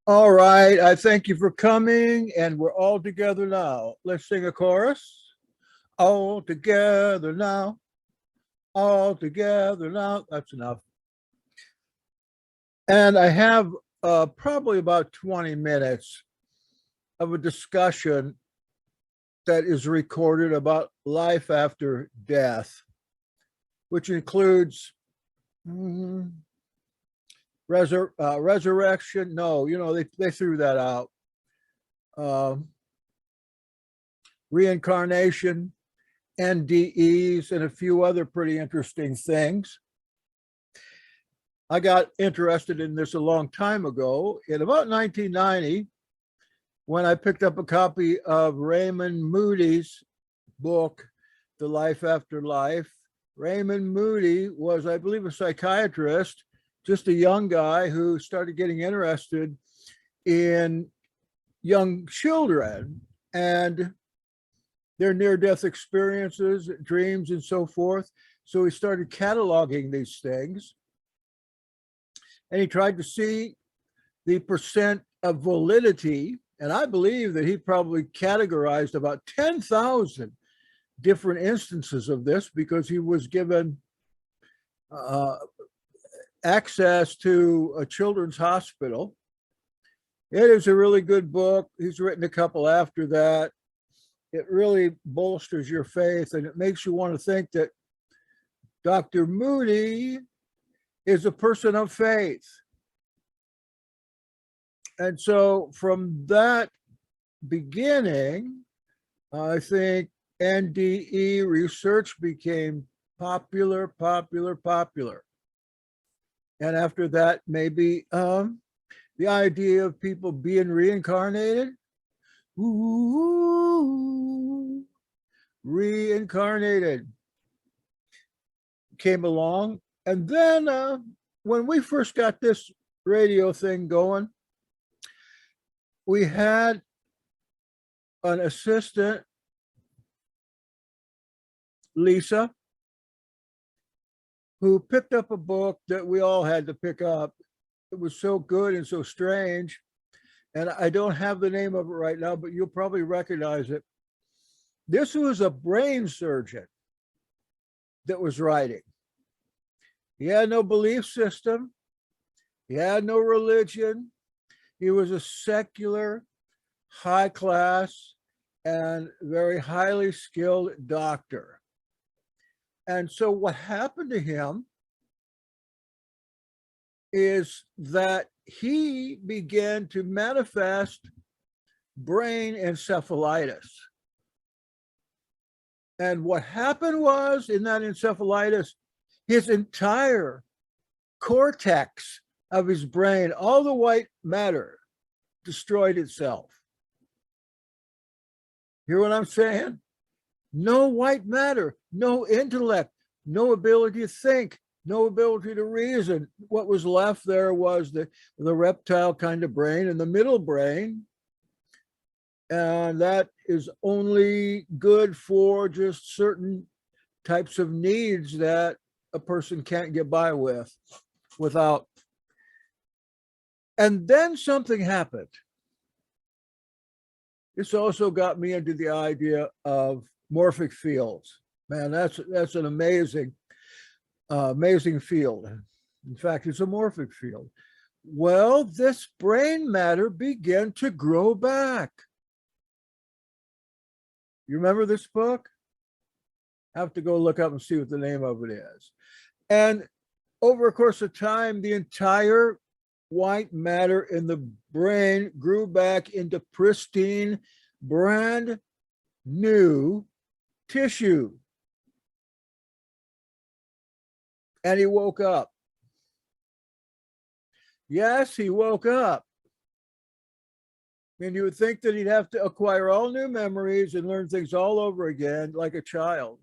All right, I thank you for coming, and we're all together now. Let's sing a chorus. All together now, all together now. That's enough. And I have probably about 20 minutes of a discussion that is recorded about life after death, which includes resurrection. No, they threw that out. Um Reincarnation, NDEs, and a few other pretty interesting things. I got interested in this a long time ago, in about 1990, when I picked up a copy of Raymond Moody's book, The Life After Life. Raymond Moody was, I believe, a psychiatrist, just a young guy who started getting interested in young children and their near-death experiences, dreams, and so forth. So he started cataloging these things, and he tried to see the percent of validity. And I believe that he probably categorized about 10,000 different instances of this because he was given uh, access to a children's hospital. It is a really good book. He's written a couple after that. It really bolsters your faith, and it makes you want to think that Dr. Moody is a person of faith. And so from that beginning, I think NDE research became popular. And after that, maybe the idea of people being reincarnated. Ooh, reincarnated came along. And then when we first got this radio thing going, we had an assistant, Lisa, who picked up a book that we all had to pick up. It was so good and so strange. And I don't have the name of it right now, but you'll probably recognize it. This was a brain surgeon that was writing. He had no belief system. He had no religion. He was a secular, high class, and very highly skilled doctor. And so what happened to him is that he began to manifest brain encephalitis. And what happened was, in that encephalitis, his entire cortex of his brain, all the white matter, destroyed itself. Hear what I'm saying? No white matter, no intellect, no ability to think, no ability to reason. What was left there was the reptile kind of brain and the middle brain. And that is only good for just certain types of needs that a person can't get by without. And then something happened. This also got me into the idea of morphic fields. Man, that's an amazing field. In fact, it's a morphic field. Well, this brain matter began to grow back. You remember this book? I have to go look up and see what the name of it is. And over a course of time, the entire white matter in the brain grew back into pristine, brand new tissue. And he woke up. Yes, he woke up. And you would think that he'd have to acquire all new memories and learn things all over again like a child.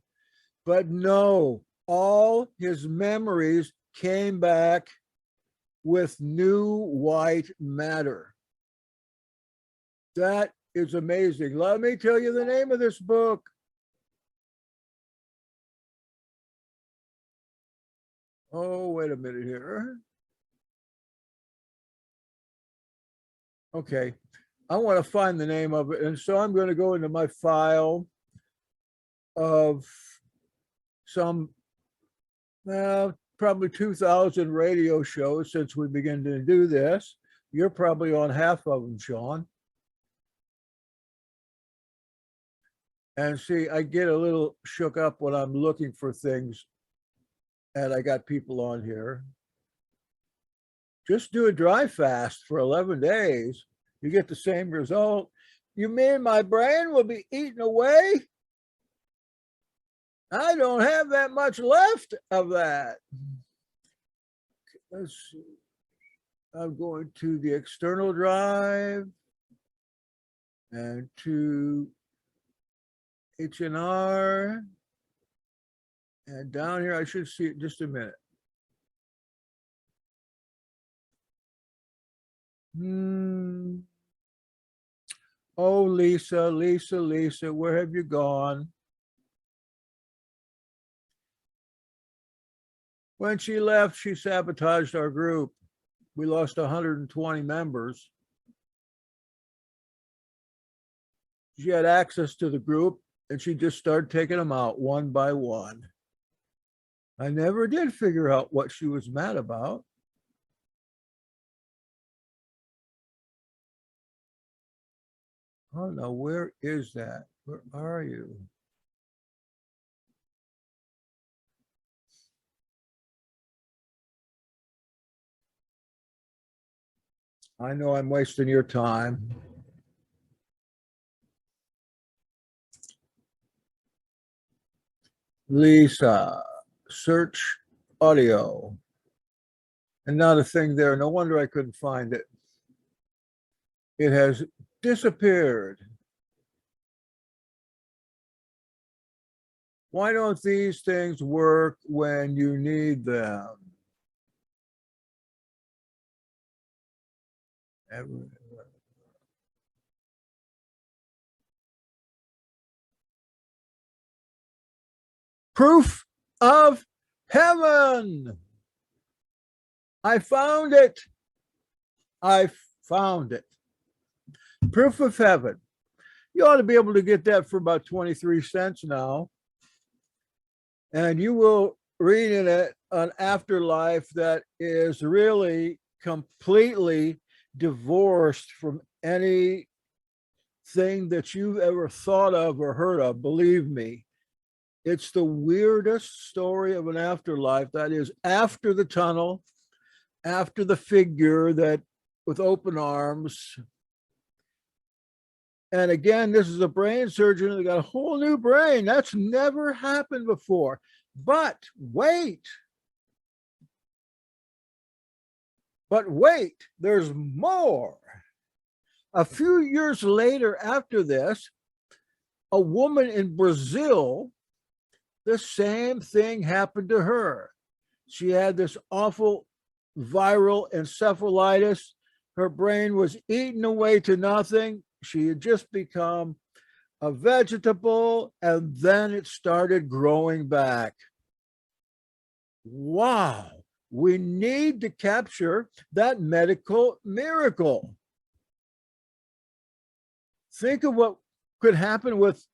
But no, all his memories came back with new white matter. That is amazing. Let me tell you the name of this book. Oh, wait a minute here. Okay. I want to find the name of it. And so I'm going to go into my file of some, probably 2,000 radio shows since we began to do this. You're probably on half of them, Sean. And see, I get a little shook up when I'm looking for things and I got people on here. Just do a dry fast for 11 days. You get the same result. You mean my brain will be eaten away? I don't have that much left of that. Let's see. I'm going to the external drive and to H&R. And down here, I should see it in just a minute. Oh, Lisa, where have you gone? When she left, she sabotaged our group. We lost 120 members. She had access to the group and she just started taking them out one by one. I never did figure out what she was mad about. Oh no, where is that? Where are you? I know I'm wasting your time. Lisa, search audio. And not a thing there. No wonder I couldn't find it. It has disappeared. Why don't these things work when you need them? Proof of heaven. I found it. I found it. Proof of heaven. You ought to be able to get that for about 23 cents now. And you will read in it an afterlife that is really completely divorced from anything that you've ever thought of or heard of. Believe me, it's the weirdest story of an afterlife that is after the tunnel, after the figure that with open arms. And again, this is a brain surgeon that got a whole new brain. That's never happened before. But wait, there's more. A few years later after this, a woman in Brazil, the same thing happened to her. She had this awful viral encephalitis. Her brain was eaten away to nothing. She had just become a vegetable, and then it started growing back. Wow, we need to capture that medical miracle. Think of what could happen with,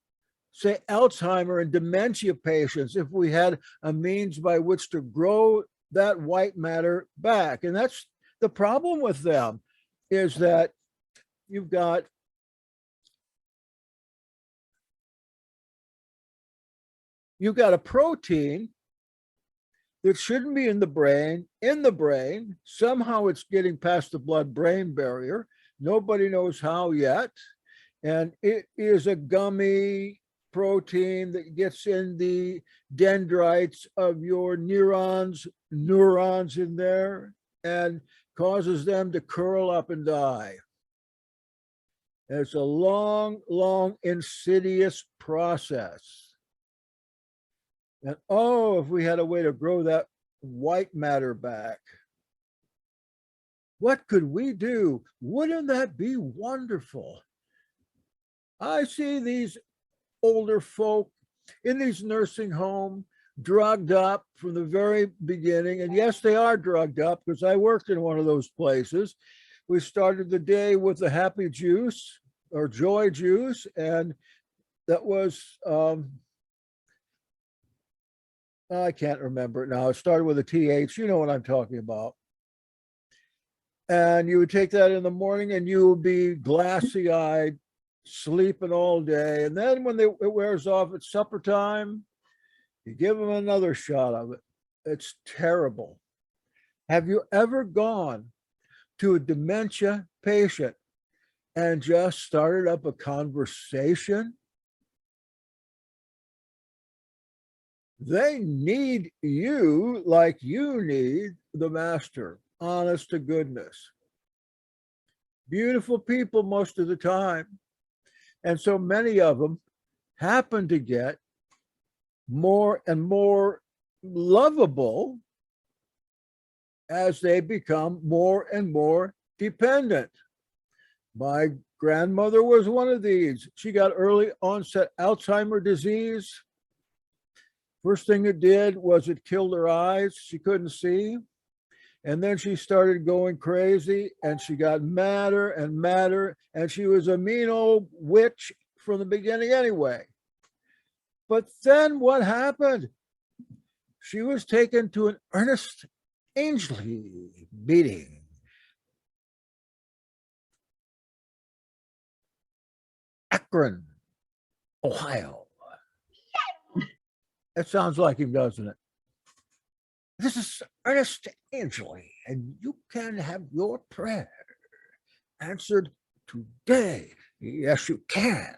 say, Alzheimer and dementia patients if we had a means by which to grow that white matter back. And that's the problem with them, is that you've got a protein that shouldn't be in the brain. Somehow it's getting past the blood-brain barrier. Nobody knows how yet. And it is a gummy protein that gets in the dendrites of your neurons in there and causes them to curl up and die. And it's a long, insidious process. And oh, if we had a way to grow that white matter back, what could we do? Wouldn't that be wonderful? I see these older folk in these nursing homes, drugged up from the very beginning. And yes, they are drugged up because I worked in one of those places. We started the day with the happy juice or joy juice, and that was, I can't remember it now. It started with a TH. You know what I'm talking about. And you would take that in the morning and you would be glassy eyed, sleeping all day. And then when it wears off at supper time, you give them another shot of it. It's terrible. Have you ever gone to a dementia patient and just started up a conversation? They need you like you need the master, honest to goodness. Beautiful people most of the time. And so many of them happen to get more and more lovable as they become more and more dependent. My grandmother was one of these. She got early onset Alzheimer's disease. First thing it did was it killed her eyes. She couldn't see. And then she started going crazy and she got madder and madder. And she was a mean old witch from the beginning anyway. But then what happened? She was taken to an Ernest Angley meeting. Akron, Ohio. That sounds like him, doesn't it? This is Ernest Angley, and you can have your prayer answered today. Yes, you can.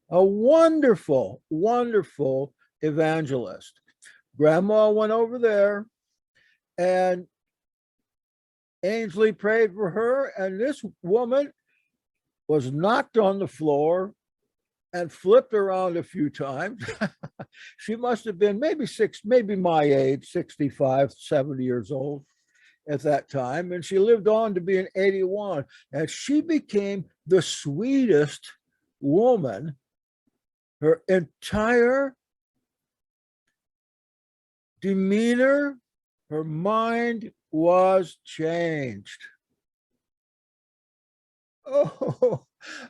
A wonderful, wonderful evangelist. Grandma went over there, and Ainsley prayed for her, and this woman was knocked on the floor and flipped around a few times. She must have been maybe my age, 65, 70 years old at that time. And she lived on to be an 81. And she became the sweetest woman. Her entire demeanor, her mind was changed. Oh,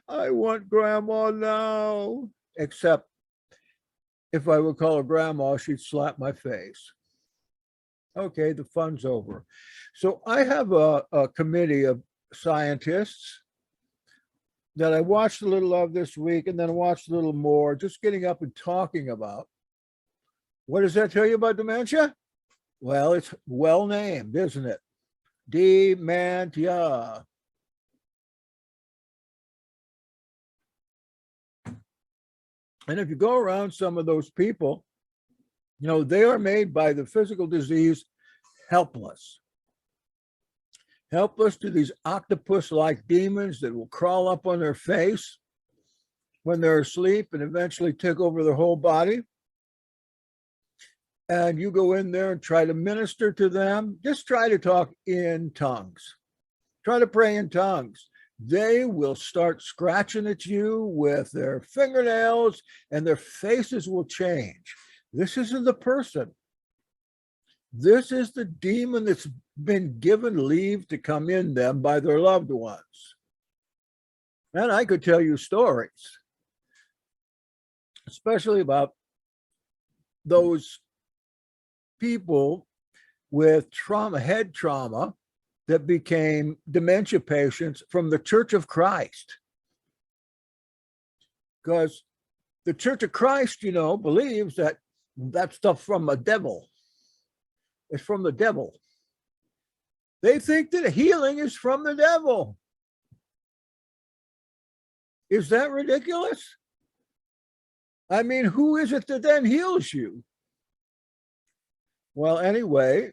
I want grandma now. Except if I would call her grandma, she'd slap my face. Okay, the fun's over. So I have a committee of scientists that I watched a little of this week and then watched a little more, just getting up and talking about. What does that tell you about dementia? Well, it's well named, isn't it? Dementia. And if you go around some of those people, you know, they are made by the physical disease helpless. Helpless to these octopus-like demons that will crawl up on their face when they're asleep and eventually take over their whole body. And you go in there and try to minister to them. Just try to talk in tongues. Try to pray in tongues. They will start scratching at you with their fingernails and their faces will change. This isn't the person. This is the demon that's been given leave to come in them by their loved ones. And I could tell you stories, especially about those people with trauma, head trauma, that became dementia patients from the Church of Christ. Because the Church of Christ, you know, believes that that stuff from the devil. It's from the devil. They think that healing is from the devil. Is that ridiculous? I mean, who is it that then heals you? Well, anyway,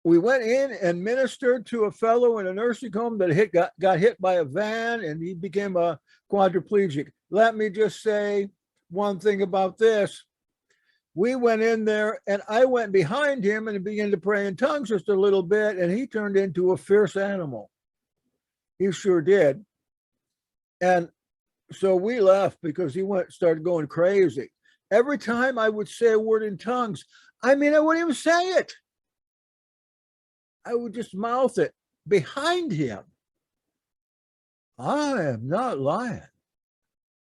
we went in and ministered to a fellow in a nursing home that got hit by a van and he became a quadriplegic. Let me just say one thing about this. We went in there and I went behind him and began to pray in tongues just a little bit, and he turned into a fierce animal. He sure did. And so we left because he started going crazy. Every time I would say a word in tongues, I mean, I wouldn't even say it. I would just mouth it behind him. I am not lying,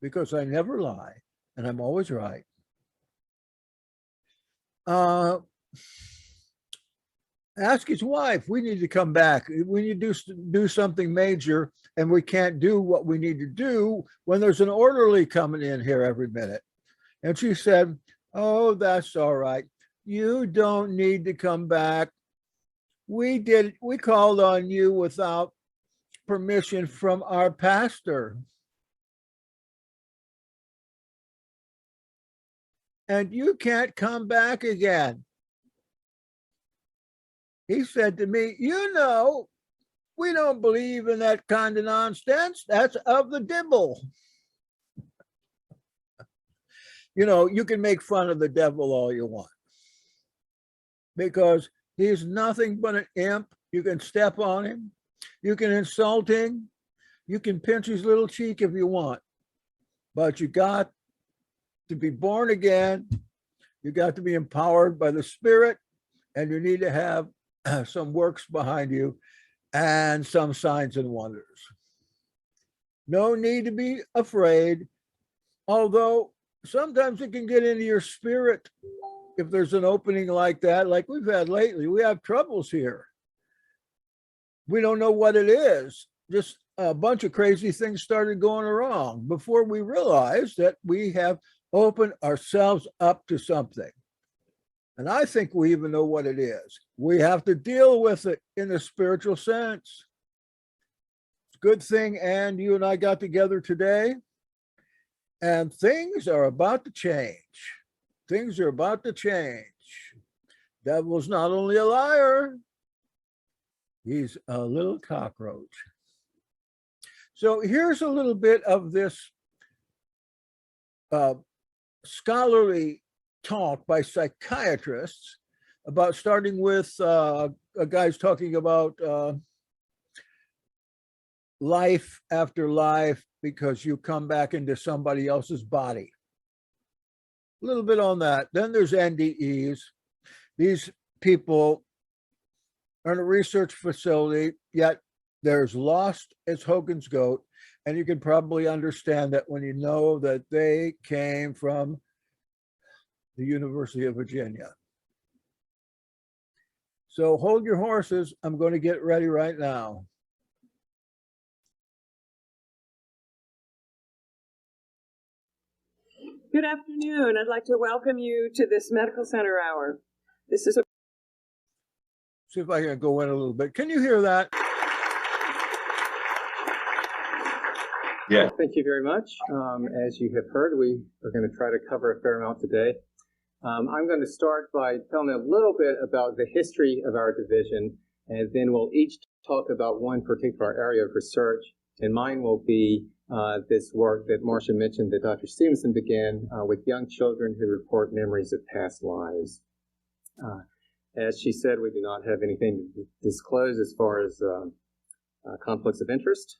because I never lie and I'm always right. Ask his wife, we need to come back. We need to do something major, and we can't do what we need to do when there's an orderly coming in here every minute. And she said, oh, that's all right. You don't need to come back. We called on you without permission from our pastor. And you can't come back again. He said to me, you know, we don't believe in that kind of nonsense. That's of the devil. You know, you can make fun of the devil all you want, because he's nothing but an imp. You can step on him. You can insult him. You can pinch his little cheek if you want. But you got to be born again. You got to be empowered by the Spirit, and you need to have some works behind you and some signs and wonders. No need to be afraid, although sometimes it can get into your spirit if there's an opening like that, like we've had lately. We have troubles here. We don't know what it is. Just a bunch of crazy things started going wrong before we realized that we have opened ourselves up to something. And I think we even know what it is. We have to deal with it in a spiritual sense. It's a good thing, and you and I got together today, and things are about to change. Things are about to change. Devil's not only a liar, he's a little cockroach. So here's a little bit of this scholarly talk by psychiatrists about, starting with a guy's talking about life after life, because you come back into somebody else's body. A little bit on that. Then there's NDEs. These people are in a research facility, yet there's lost as Hogan's goat. And you can probably understand that when you know that they came from the University of Virginia. So hold your horses. I'm going to get ready right now. Good afternoon. I'd like to welcome you to this Medical Center Hour. This is a... See if I can go in a little bit. Can you hear that? Yeah. Thank you very much. As you have heard, we are going to try to cover a fair amount today. I'm going to start by telling a little bit about the history of our division, and then we'll each talk about one particular area of research. And mine will be this work that Marcia mentioned that Dr. Stevenson began with young children who report memories of past lives. As she said, we do not have anything to disclose as far as conflicts of interest.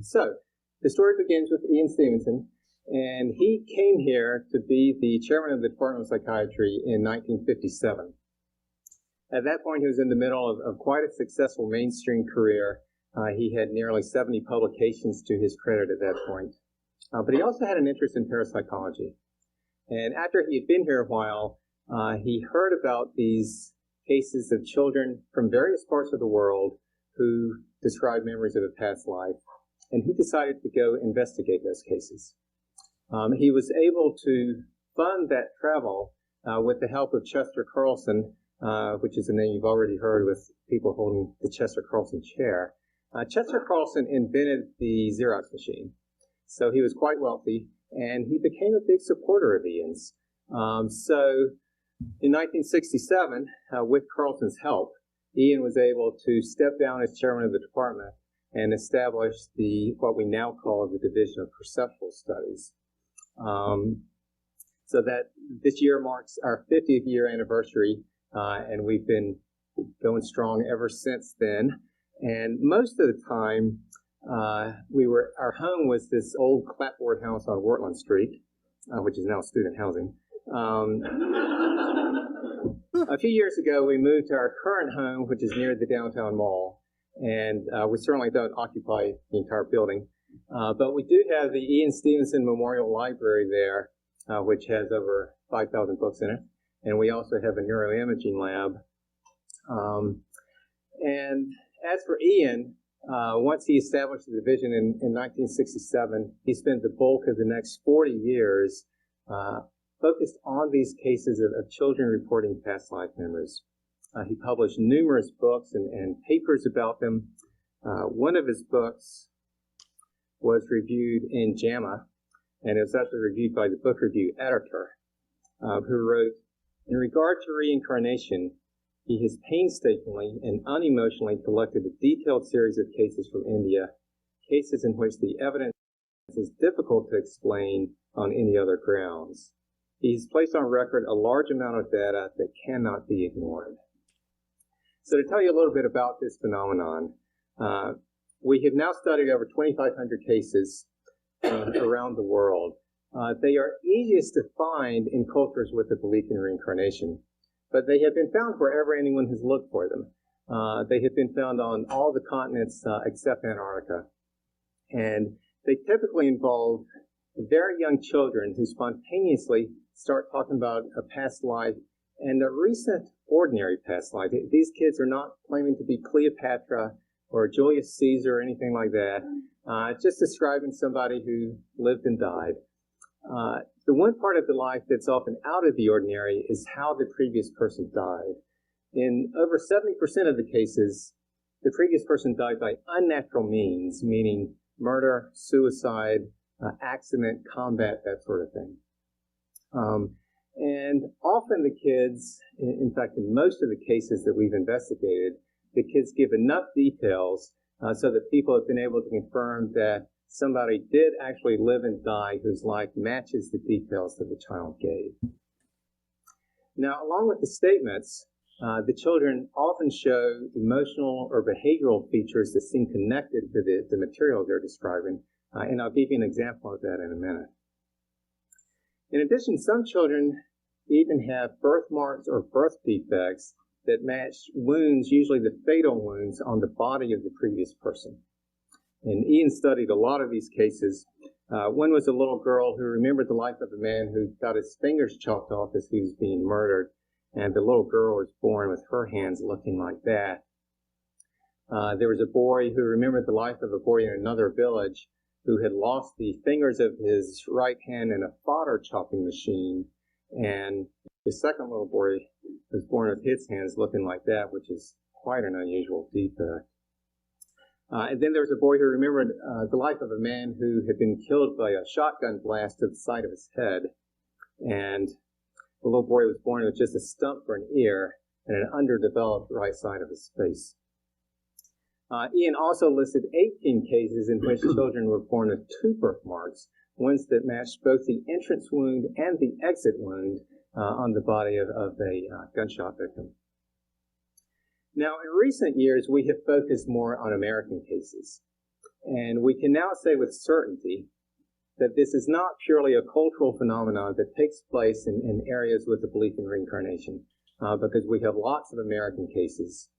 So the story begins with Ian Stevenson, and he came here to be the chairman of the Department of Psychiatry in 1957. At that point, he was in the middle of quite a successful mainstream career. He had nearly 70 publications to his credit at that point. But he also had an interest in parapsychology. And after he had been here a while, he heard about these cases of children from various parts of the world who described memories of a past life. And he decided to go investigate those cases. He was able to fund that travel with the help of Chester Carlson, which is a name you've already heard with people holding the Chester Carlson chair. Chester Carlson invented the Xerox machine, so he was quite wealthy, and he became a big supporter of Ian's. So in 1967, with Carlson's help, Ian was able to step down as chairman of the department and establish what we now call the Division of Perceptual Studies. So that this year marks our 50th year anniversary, and we've been going strong ever since then. And most of the time, our home was this old clapboard house on Wortland Street, which is now student housing. A few years ago, we moved to our current home, which is near the downtown mall, and we certainly don't occupy the entire building. But we do have the Ian Stevenson Memorial Library there, which has over 5,000 books in it. And we also have a neuroimaging lab. And as for Ian, once he established the division in 1967, he spent the bulk of the next 40 years focused on these cases of children reporting past life memories. He published numerous books and papers about them. One of his books was reviewed in JAMA, and it was actually reviewed by the book review editor, who wrote, "In regard to reincarnation, he has painstakingly and unemotionally collected a detailed series of cases from India, cases in which the evidence is difficult to explain on any other grounds. He's placed on record a large amount of data that cannot be ignored." So to tell you a little bit about this phenomenon, we have now studied over 2,500 cases around the world. They are easiest to find in cultures with a belief in reincarnation, but they have been found wherever anyone has looked for them. They have been found on all the continents except Antarctica. And they typically involve very young children who spontaneously start talking about a past life and a recent ordinary past life. These kids are not claiming to be Cleopatra or Julius Caesar or anything like that, just describing somebody who lived and died. The one part of the life that's often out of the ordinary is how the previous person died. In over 70% of the cases, the previous person died by unnatural means, meaning murder, suicide, accident, combat, that sort of thing. And often the kids, in fact, in most of the cases that we've investigated, the kids give enough details so that people have been able to confirm that somebody did actually live and die whose life matches the details that the child gave. Now, along with the statements, the children often show emotional or behavioral features that seem connected to the material they're describing, and I'll give you an example of that in a minute. In addition, some children even have birthmarks or birth defects that match wounds, usually the fatal wounds, on the body of the previous person. And Ian studied a lot of these cases. One was a little girl who remembered the life of a man who got his fingers chopped off as he was being murdered, and the little girl was born with her hands looking like that. There was a boy who remembered the life of a boy in another village who had lost the fingers of his right hand in a fodder chopping machine, and the second little boy was born with his hands looking like that, which is quite an unusual defect. And then there was a boy who remembered the life of a man who had been killed by a shotgun blast to the side of his head, and the little boy was born with just a stump for an ear and an underdeveloped right side of his face. Ian also listed 18 cases in which children were born with two birthmarks, ones that matched both the entrance wound and the exit wound on the body of a gunshot victim. Now, in recent years, we have focused more on American cases, and we can now say with certainty that this is not purely a cultural phenomenon that takes place in areas with a belief in reincarnation, because we have lots of American cases,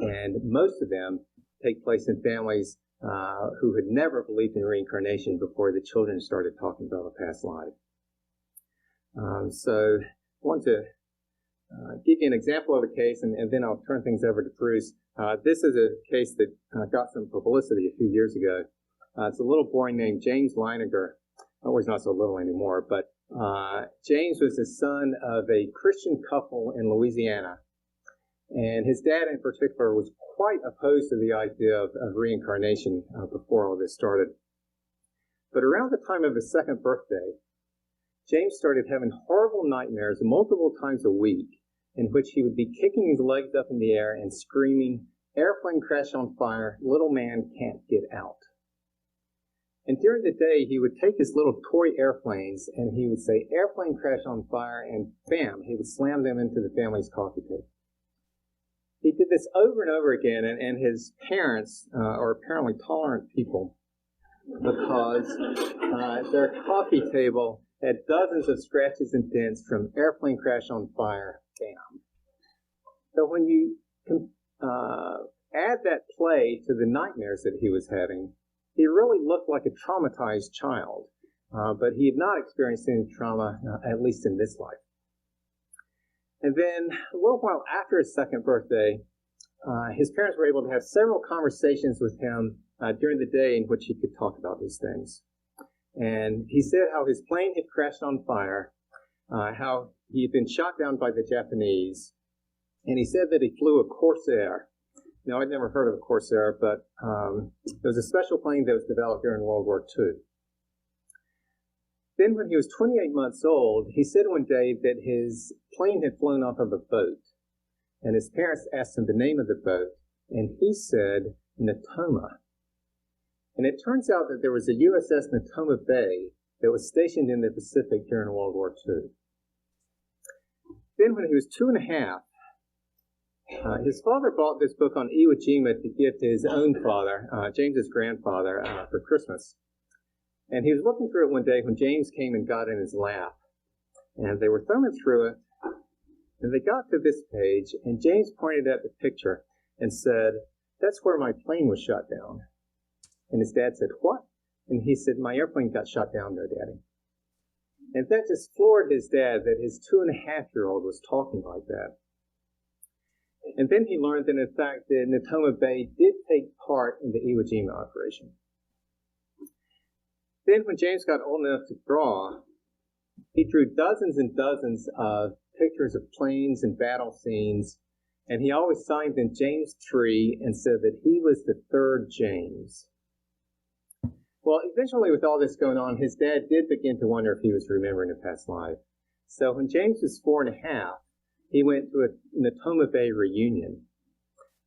and most of them take place in families who had never believed in reincarnation before the children started talking about a past life. So I want to give you an example of a case, and then I'll turn things over to Bruce. This is a case that got some publicity a few years ago. It's a little boy named James Leininger. Oh, he's not so little anymore, but James was the son of a Christian couple in Louisiana. And his dad in particular was quite opposed to the idea of reincarnation before all this started. But around the time of his second birthday, James started having horrible nightmares multiple times a week in which he would be kicking his legs up in the air and screaming, "Airplane crash on fire, little man can't get out." And during the day, he would take his little toy airplanes and he would say, "Airplane crash on fire," and bam, he would slam them into the family's coffee table. He did this over and over again, and his parents are apparently tolerant people because their coffee table had dozens of scratches and dents from airplane crash on fire, bam. So when you add that play to the nightmares that he was having, he really looked like a traumatized child, but he had not experienced any trauma, at least in this life. And then a little while after his second birthday, his parents were able to have several conversations with him during the day in which he could talk about these things. And he said how his plane had crashed on fire, how he had been shot down by the Japanese, and he said that he flew a Corsair. Now, I'd never heard of a Corsair, but it was a special plane that was developed during World War II. Then when he was 28 months old, he said one day that his plane had flown off of a boat, and his parents asked him the name of the boat, and he said Natoma. And it turns out that there was a USS Natoma Bay that was stationed in the Pacific during World War II. Then when he was 2.5, his father bought this book on Iwo Jima to give to his own father, James's grandfather, for Christmas. And he was looking through it one day when James came and got in his lap. And they were thumbing through it, and they got to this page, and James pointed at the picture and said, "That's where my plane was shot down." And his dad said, "What?" And he said, "My airplane got shot down there, Daddy." And that just floored his dad that his 2.5-year-old was talking like that. And then he learned that, in fact, the Natoma Bay did take part in the Iwo Jima operation. Then when James got old enough to draw, he drew dozens and dozens of pictures of planes and battle scenes, and he always signed them James 3 and said that he was the third James. Well, eventually with all this going on, his dad did begin to wonder if he was remembering a past life. So when James was 4.5, he went to a Natoma Bay reunion,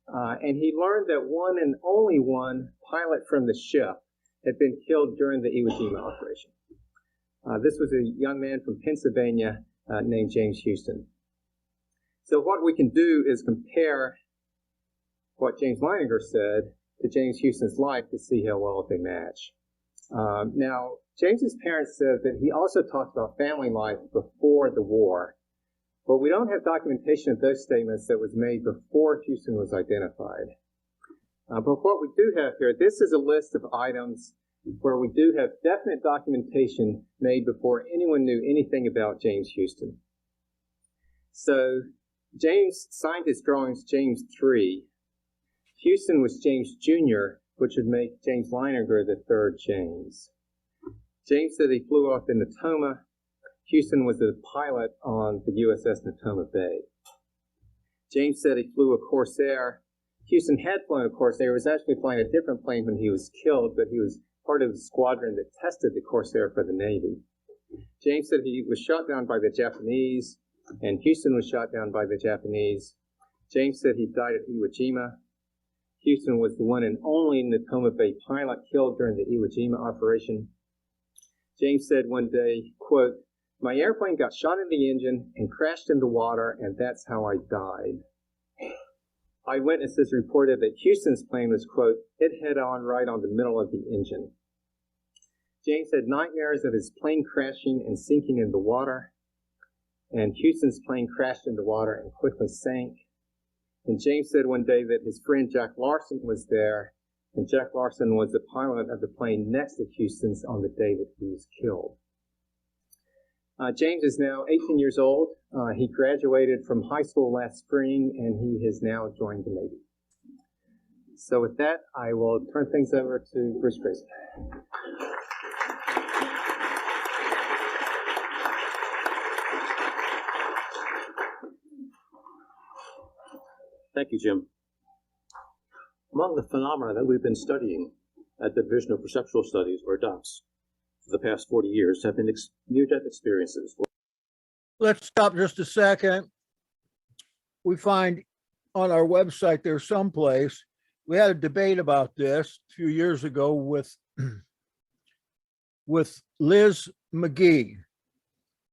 and he learned that one and only one pilot from the ship had been killed during the Iwo Jima operation. This was a young man from Pennsylvania named James Houston. So what we can do is compare what James Leininger said to James Houston's life to see how well they match. Now, James's parents said that he also talked about family life before the war, but we don't have documentation of those statements that was made before Houston was identified. But what we do have here, this is a list of items where we do have definite documentation made before anyone knew anything about James Houston. So James signed his drawings James 3. Houston was James Jr., which would make James Leininger the third James. James said he flew off the Natoma. Houston was the pilot on the USS Natoma Bay. James said he flew a Corsair. Houston had flown a Corsair. He was actually flying a different plane when he was killed, but he was part of the squadron that tested the Corsair for the Navy. James said he was shot down by the Japanese, and Houston was shot down by the Japanese. James said he died at Iwo Jima. Houston was the one and only Natoma Bay pilot killed during the Iwo Jima operation. James said one day, quote, "My airplane got shot in the engine and crashed into water, and that's how I died." Eyewitnesses reported that Houston's plane was, quote, "hit head-on right on the middle of the engine." James had nightmares of his plane crashing and sinking in the water, and Houston's plane crashed into water and quickly sank. And James said one day that his friend Jack Larson was there, and Jack Larson was the pilot of the plane next to Houston's on the day that he was killed. James is now 18 years old. He graduated from high school last spring, and he has now joined the Navy. So with that, I will turn things over to Bruce Grayson. Thank you, Jim. Among the phenomena that we've been studying at the Division of Perceptual Studies, or DOPS, for the past 40 years have been near-death experiences. Let's stop just a second. We find on our website there's someplace, we had a debate about this a few years ago with Liz McGee,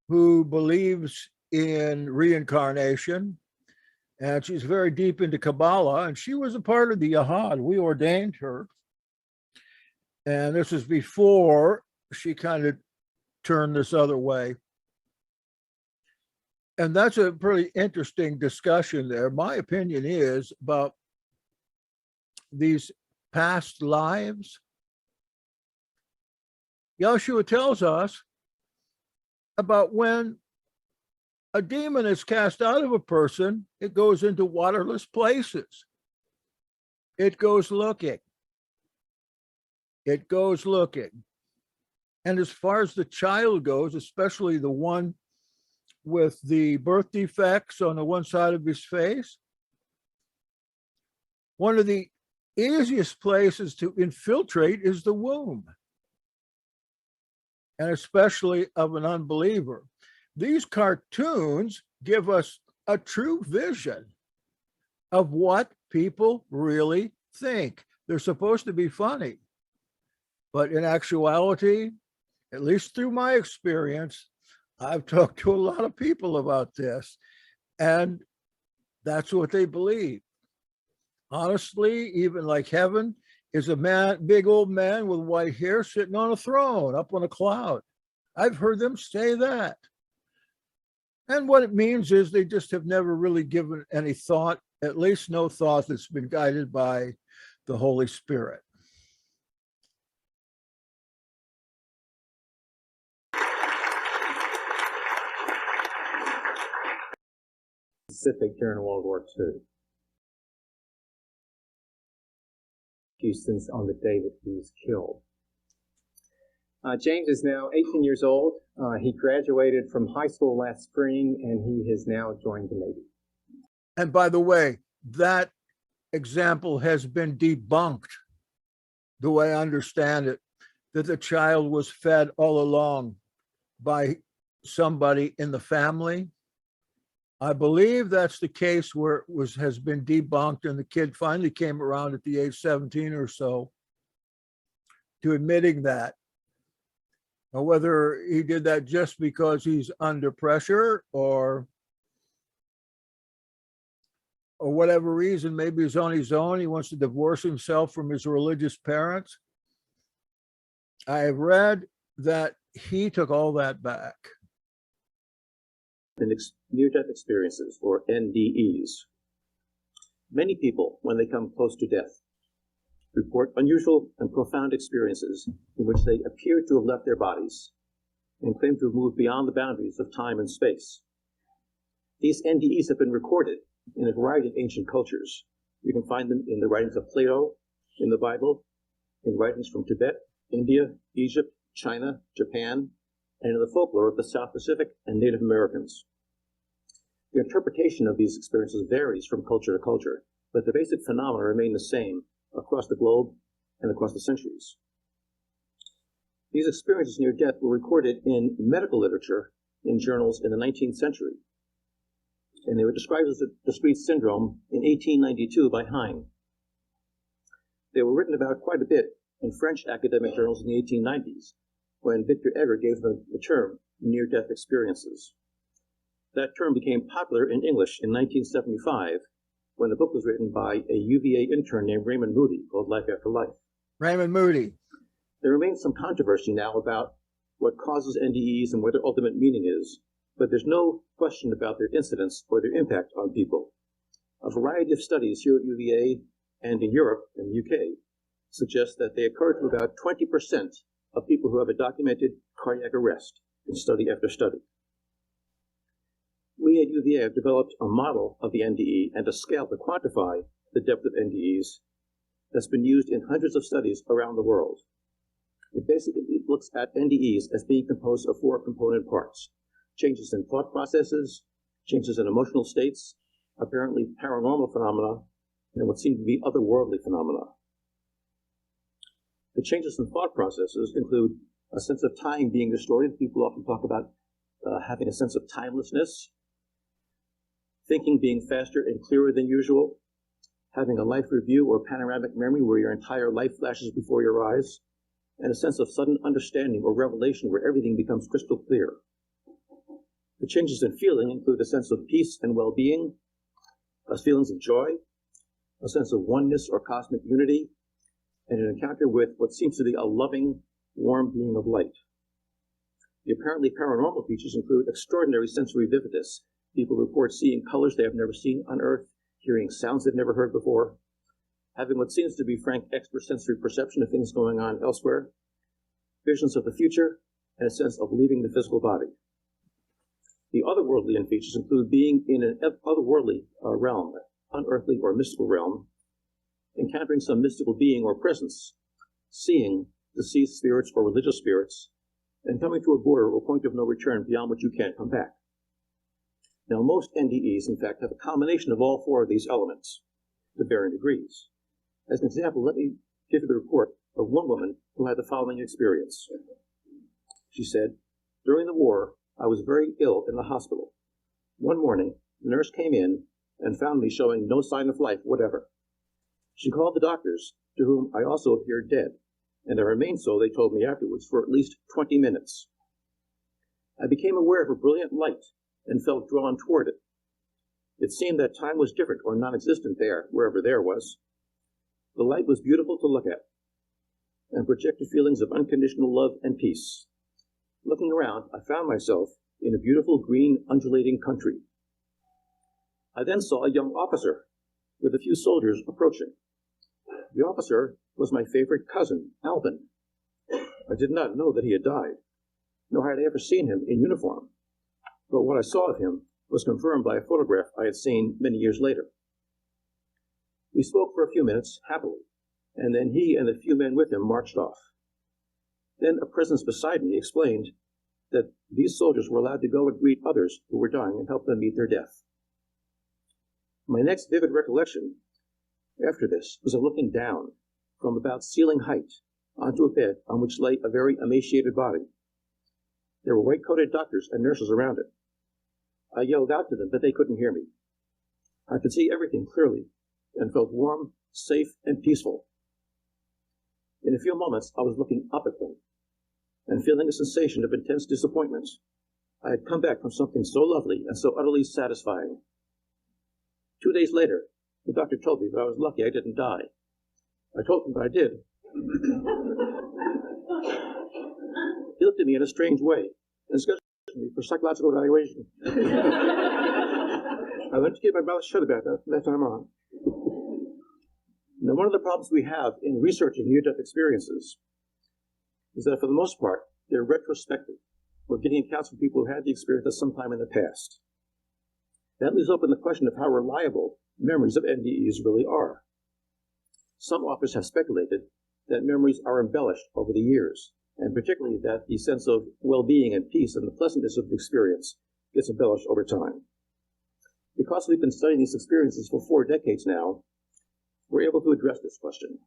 who believes in reincarnation, and she's very deep into Kabbalah, and she was a part of the Yahad. We ordained her. And this is before she kind of turned this other way. And that's a pretty interesting discussion there. My opinion is about these past lives. Yeshua tells us about when a demon is cast out of a person, it goes into waterless places. It goes looking. It goes looking. And as far as the child goes, especially the one with the birth defects on the one side of his face, one of the easiest places to infiltrate is the womb, and especially of an unbeliever. These cartoons give us a true vision of what people really think. They're supposed to be funny, but in actuality, at least through my experience, I've talked to a lot of people about this, and that's what they believe. Honestly, even like heaven is a man, big old man with white hair sitting on a throne up on a cloud. I've heard them say that. And what it means is they just have never really given any thought, at least no thought that's been guided by the Holy Spirit. Pacific during World War II. Houston's on the day that he was killed. James is now 18 years old. He graduated from high school last spring, and he has now joined the Navy. And by the way, that example has been debunked, the way I understand it, that the child was fed all along by somebody in the family. I believe that's the case where it has been debunked, and the kid finally came around at the age 17 or so to admitting that. Now, whether he did that just because he's under pressure or whatever reason, maybe he's on his own, he wants to divorce himself from his religious parents. I have read that he took all that back. Near-death experiences, or NDEs. Many people, when they come close to death, report unusual and profound experiences in which they appear to have left their bodies and claim to have moved beyond the boundaries of time and space. These NDEs have been recorded in a variety of ancient cultures. You can find them in the writings of Plato, in the Bible, in writings from Tibet, India, Egypt, China, Japan, and in the folklore of the South Pacific and Native Americans. The interpretation of these experiences varies from culture to culture, but the basic phenomena remain the same across the globe and across the centuries. These experiences near death were recorded in medical literature in journals in the 19th century, and they were described as the discrete syndrome in 1892 by Heine. They were written about quite a bit in French academic journals in the 1890s, when Victor Egger gave them the term near-death experiences. That term became popular in English in 1975, when a book was written by a UVA intern named Raymond Moody called Life After Life. Raymond Moody. There remains some controversy now about what causes NDEs and what their ultimate meaning is, but there's no question about their incidence or their impact on people. A variety of studies here at UVA and in Europe and the UK suggest that they occur to about 20% of people who have a documented cardiac arrest in study after study. We at UVA have developed a model of the NDE and a scale to quantify the depth of NDEs that's been used in hundreds of studies around the world. It basically looks at NDEs as being composed of four component parts: changes in thought processes, changes in emotional states, apparently paranormal phenomena, and what seem to be otherworldly phenomena. The changes in thought processes include a sense of time being distorted. People often talk about having a sense of timelessness, thinking being faster and clearer than usual, having a life review or panoramic memory where your entire life flashes before your eyes, and a sense of sudden understanding or revelation where everything becomes crystal clear. The changes in feeling include a sense of peace and well-being, feelings of joy, a sense of oneness or cosmic unity, and an encounter with what seems to be a loving, warm being of light. The apparently paranormal features include extraordinary sensory vividness, People report seeing colors they have never seen on Earth, hearing sounds they've never heard before, having what seems to be frank extrasensory perception of things going on elsewhere, visions of the future, and a sense of leaving the physical body. The otherworldly features include being in an otherworldly realm, unearthly or mystical realm, encountering some mystical being or presence, seeing deceased spirits or religious spirits, and coming to a border or point of no return beyond which you can't come back. Now, most NDEs, in fact, have a combination of all four of these elements to varying degrees. As an example, let me give you the report of one woman who had the following experience. She said, "During the war, I was very ill in the hospital. One morning, the nurse came in and found me showing no sign of life whatever. She called the doctors, to whom I also appeared dead, and I remained so, they told me afterwards, for at least 20 minutes. I became aware of a brilliant light and felt drawn toward it. It seemed that time was different or non-existent there, wherever there was. The light was beautiful to look at and projected feelings of unconditional love and peace. Looking around, I found myself in a beautiful green undulating country. I then saw a young officer with a few soldiers approaching. The officer was my favorite cousin, Alvin. I did not know that he had died, nor had I ever seen him in uniform, but what I saw of him was confirmed by a photograph I had seen many years later. We spoke for a few minutes, happily, and then he and the few men with him marched off. Then a presence beside me explained that these soldiers were allowed to go and greet others who were dying and help them meet their death. My next vivid recollection after this was of looking down from about ceiling height onto a bed on which lay a very emaciated body. There were white-coated doctors and nurses around it. I yelled out to them, but they couldn't hear me. I could see everything clearly and felt warm, safe, and peaceful. In a few moments, I was looking up at them and feeling a sensation of intense disappointment. I had come back from something so lovely and so utterly satisfying. 2 days later, the doctor told me that I was lucky I didn't die. I told him that I did. He looked at me in a strange way and scheduled me for psychological evaluation. I learned to keep my mouth shut about that from that time on. Now, one of the problems we have in researching near-death experiences is that, for the most part, they're retrospective. We're getting accounts from people who had the experience at some time in the past. That leaves open the question of how reliable memories of NDEs really are. Some authors have speculated that memories are embellished over the years, and particularly that the sense of well-being and peace and the pleasantness of the experience gets embellished over time. Because we've been studying these experiences for 4 decades now, we're able to address this question.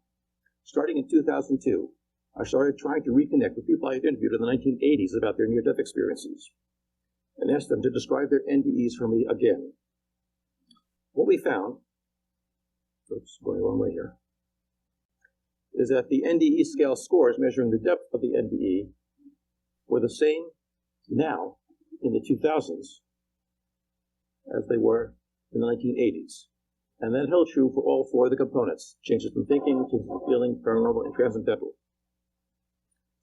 Starting in 2002, I started trying to reconnect with people I had interviewed in the 1980s about their near-death experiences and asked them to describe their NDEs for me again. What we found, going a long way here, is that the NDE scale scores measuring the depth of the NDE were the same now in the 2000s as they were in the 1980s. And that held true for all 4 of the components: changes in thinking, changes in feeling, paranormal, and transcendental.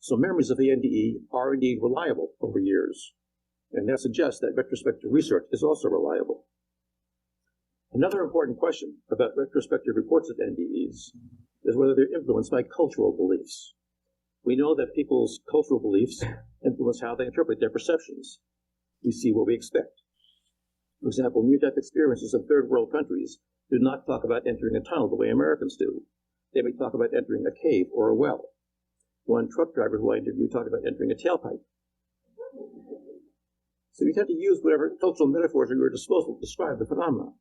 So memories of the NDE are indeed reliable over years, and that suggests that retrospective research is also reliable. Another important question about retrospective reports of NDEs is whether they're influenced by cultural beliefs. We know that people's cultural beliefs influence how they interpret their perceptions. We see what we expect. For example, near-death experiences in third world countries do not talk about entering a tunnel the way Americans do. They may talk about entering a cave or a well. One truck driver who I interviewed talked about entering a tailpipe. So we tend to use whatever cultural metaphors are at your disposal to describe the phenomenon.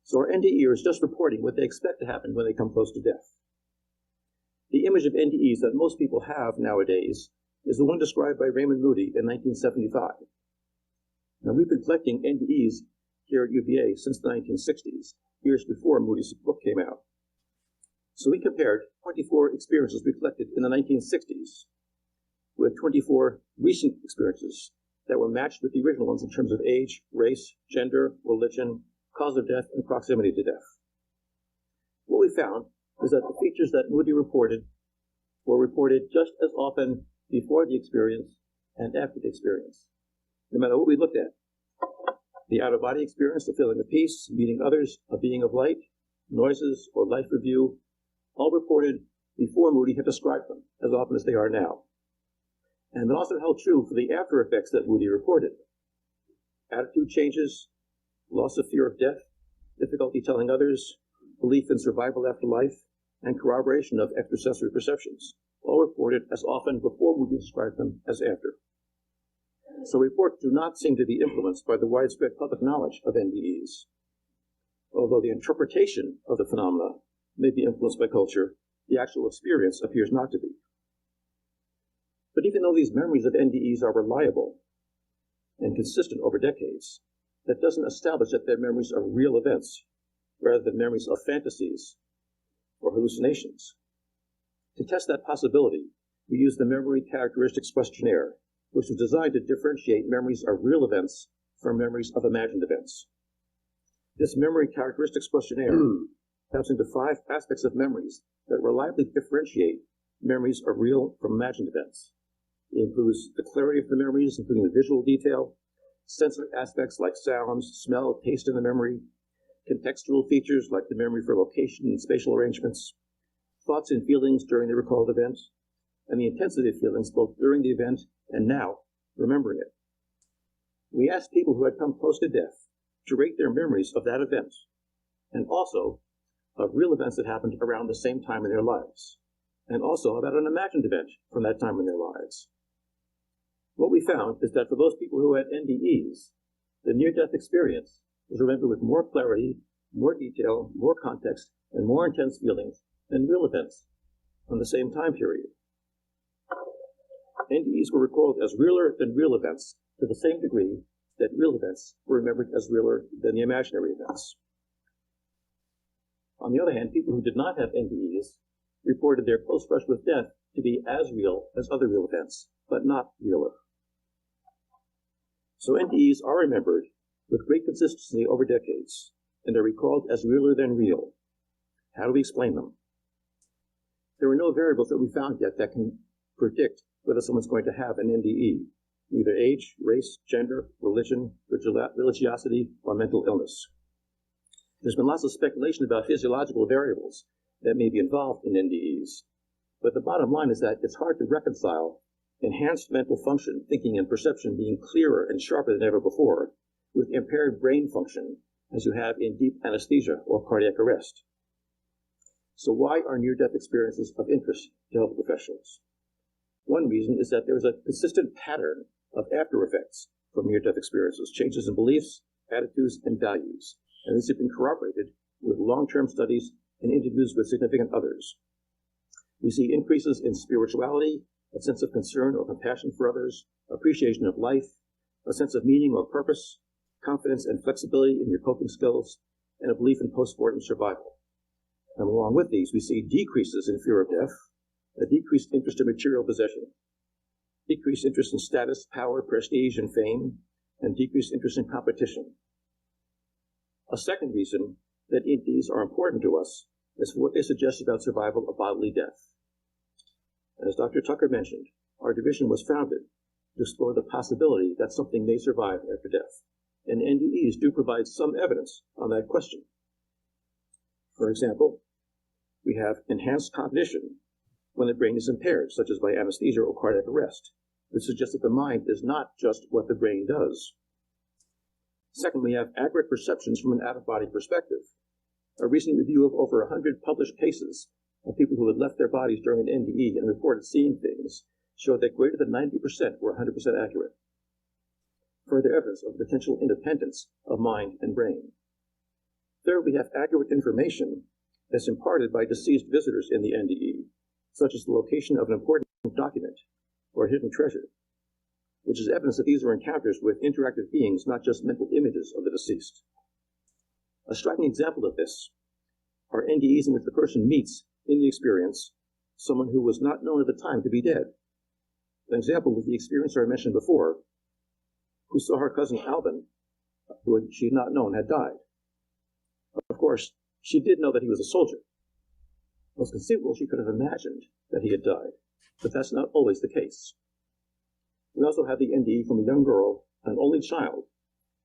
So our NDE is just reporting what they expect to happen when they come close to death. The image of NDEs that most people have nowadays is the one described by Raymond Moody in 1975. Now, we've been collecting NDEs here at UVA since the 1960s, years before Moody's book came out. So we compared 24 experiences we collected in the 1960s with 24 recent experiences that were matched with the original ones in terms of age, race, gender, religion, cause of death, and proximity to death. What we found is that the features that Moody reported were reported just as often before the experience and after the experience, no matter what we looked at. the out-of-body experience, the feeling of peace, meeting others, a being of light, noises, or life review, all reported before Moody had described them, as often as they are now. And it also held true for the after effects that Moody reported. Attitude changes, loss of fear of death, difficulty telling others, belief in survival after life, and corroboration of extrasensory perceptions, all reported as often before Moody described them as after. So reports do not seem to be influenced by the widespread public knowledge of NDEs. Although the interpretation of the phenomena may be influenced by culture, the actual experience appears not to be. But even though these memories of NDEs are reliable and consistent over decades, that doesn't establish that their memories are real events, rather than memories of fantasies or hallucinations. To test that possibility, we use the Memory Characteristics Questionnaire, which was designed to differentiate memories of real events from memories of imagined events. This Memory Characteristics Questionnaire taps into 5 aspects of memories that reliably differentiate memories of real from imagined events. It includes the clarity of the memories, including the visual detail, sensory aspects like sounds, smell, taste in the memory, contextual features like the memory for location and spatial arrangements, thoughts and feelings during the recalled event, and the intensity of feelings both during the event and now, remembering it. We asked people who had come close to death to rate their memories of that event, and also of real events that happened around the same time in their lives, and also about an imagined event from that time in their lives. What we found is that for those people who had NDEs, the near-death experience was remembered with more clarity, more detail, more context, and more intense feelings than real events from the same time period. NDEs were recalled as realer than real events to the same degree that real events were remembered as realer than the imaginary events. On the other hand, people who did not have NDEs reported their close brush with death to be as real as other real events, but not realer. So NDEs are remembered with great consistency over decades, and are recalled as realer than real. How do we explain them? There are no variables that we found yet that can predict whether someone's going to have an NDE, either age, race, gender, religion, religiosity, or mental illness. There's been lots of speculation about physiological variables that may be involved in NDEs, but the bottom line is that it's hard to reconcile enhanced mental function, thinking and perception being clearer and sharper than ever before, with impaired brain function, as you have in deep anesthesia or cardiac arrest. So why are near-death experiences of interest to health professionals? One reason is that there is a consistent pattern of after effects from near-death experiences, changes in beliefs, attitudes, and values, and these have been corroborated with long-term studies and interviews with significant others. We see increases in spirituality, a sense of concern or compassion for others, appreciation of life, a sense of meaning or purpose, confidence and flexibility in your coping skills, and a belief in postmortem survival. And along with these, we see decreases in fear of death, a decreased interest in material possession, decreased interest in status, power, prestige, and fame, and decreased interest in competition. A second reason that NDEs are important to us is what they suggest about survival of bodily death. As Dr. Tucker mentioned, our division was founded to explore the possibility that something may survive after death, and NDEs do provide some evidence on that question. For example, we have enhanced cognition when the brain is impaired, such as by anesthesia or cardiac arrest, which suggests that the mind is not just what the brain does. Second, we have accurate perceptions from an out-of-body perspective. A recent review of over 100 published cases of people who had left their bodies during an NDE and reported seeing things showed that greater than 90% were 100% accurate. Further evidence of potential independence of mind and brain. Third, we have accurate information that's imparted by deceased visitors in the NDE, such as the location of an important document or a hidden treasure, which is evidence that these are encounters with interactive beings, not just mental images of the deceased. A striking example of this are NDEs in which the person meets, in the experience, someone who was not known at the time to be dead. An example was the experiencer I mentioned before, who saw her cousin Alvin, who she had not known had died. Of course, she did know that he was a soldier. It was conceivable she could have imagined that he had died, but that's not always the case. We also have the NDE from a young girl, an only child,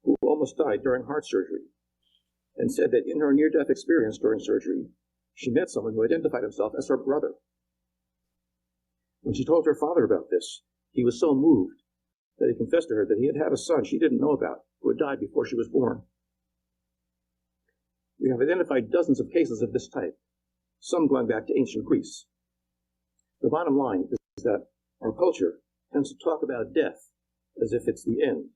who almost died during heart surgery and said that in her near-death experience during surgery, she met someone who identified himself as her brother. When she told her father about this, he was so moved that he confessed to her that he had a son she didn't know about who had died before she was born. We have identified dozens of cases of this type, some going back to ancient Greece. The bottom line is that our culture tends to talk about death as if it's the end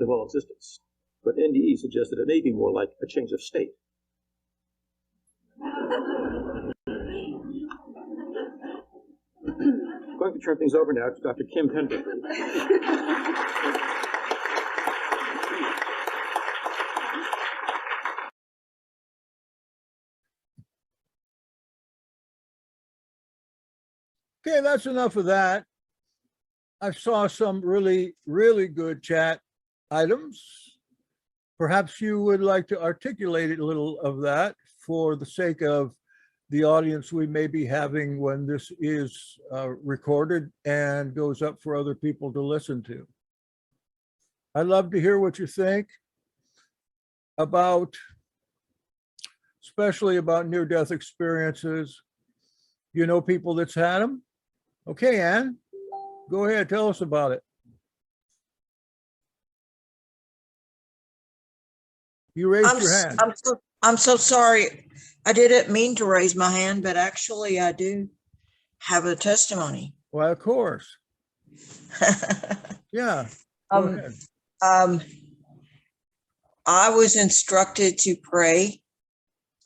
of all existence. But NDE suggests that it may be more like a change of state. I'm going to turn things over now to Dr. Kim Pendlebury. Okay, that's enough of that. I saw some really, really good chat items. Perhaps you would like to articulate a little of that for the sake of the audience we may be having when this is recorded and goes up for other people to listen to. I'd love to hear what you think about, especially about near-death experiences. You know people that's had them? Okay, Ann, go ahead, tell us about it. You raised your hand. I'm so sorry. I didn't mean to raise my hand, but actually I do have a testimony. Well, of course. Yeah, go ahead. I was instructed to pray,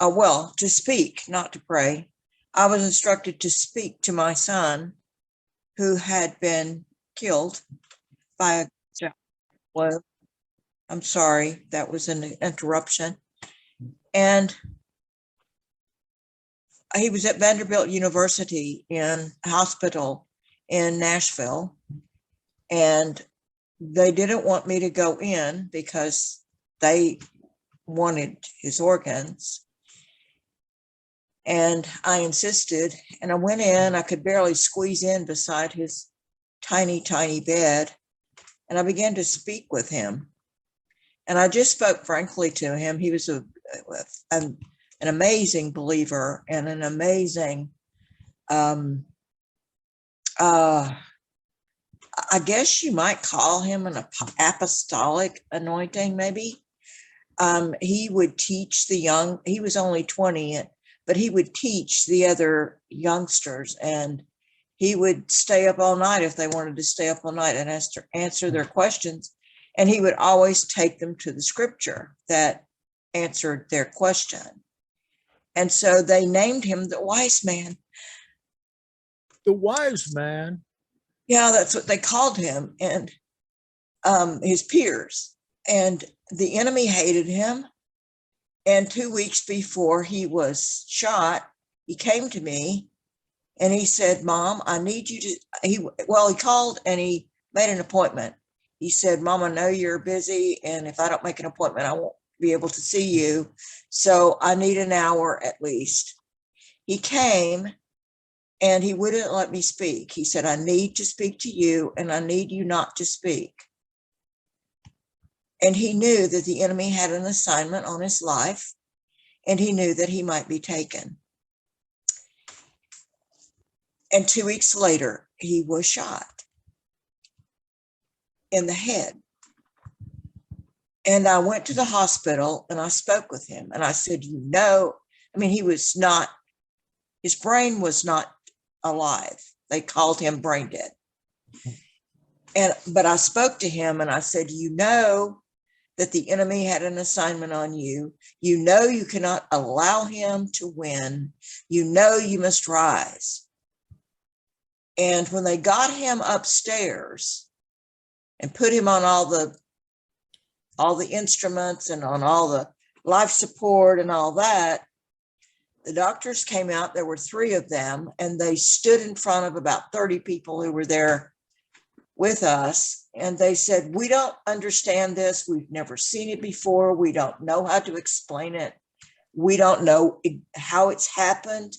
well, to speak, not to pray. I was instructed to speak to my son who had been killed by a blow. I'm sorry, that was an interruption. And he was at Vanderbilt University in hospital in Nashville. And they didn't want me to go in because they wanted his organs. And I insisted, and I went in. I could barely squeeze in beside his tiny, tiny bed. And I began to speak with him. And I just spoke frankly to him. He was an amazing believer and an amazing, I guess you might call him an apostolic anointing, maybe. He would teach the young, he was only 20, but he would teach the other youngsters, and he would stay up all night if they wanted to stay up all night and answer their questions. And he would always take them to the scripture that answered their question. And so they named him the wise man. The wise man? Yeah, that's what they called him, and his peers. And the enemy hated him. And 2 weeks before he was shot, he came to me and he said, Mom, I need you to, he called and he made an appointment. He said, Mom, I know you're busy, and if I don't make an appointment, I won't be able to see you. So I need an hour at least. He came and he wouldn't let me speak. He said, I need to speak to you, and I need you not to speak. And he knew that the enemy had an assignment on his life, and he knew that he might be taken. And 2 weeks later, he was shot in the head. And I went to the hospital and I spoke with him, and I said, he was not, his brain was not alive. They called him brain dead. But I spoke to him and I said, that the enemy had an assignment on you. You cannot allow him to win. You must rise. And when they got him upstairs and put him on all the instruments and on all the life support and all that, the doctors came out. There were 3 of them, and they stood in front of about 30 people who were there with us. And they said, we don't understand this. We've never seen it before. We don't know how to explain it. We don't know how it's happened,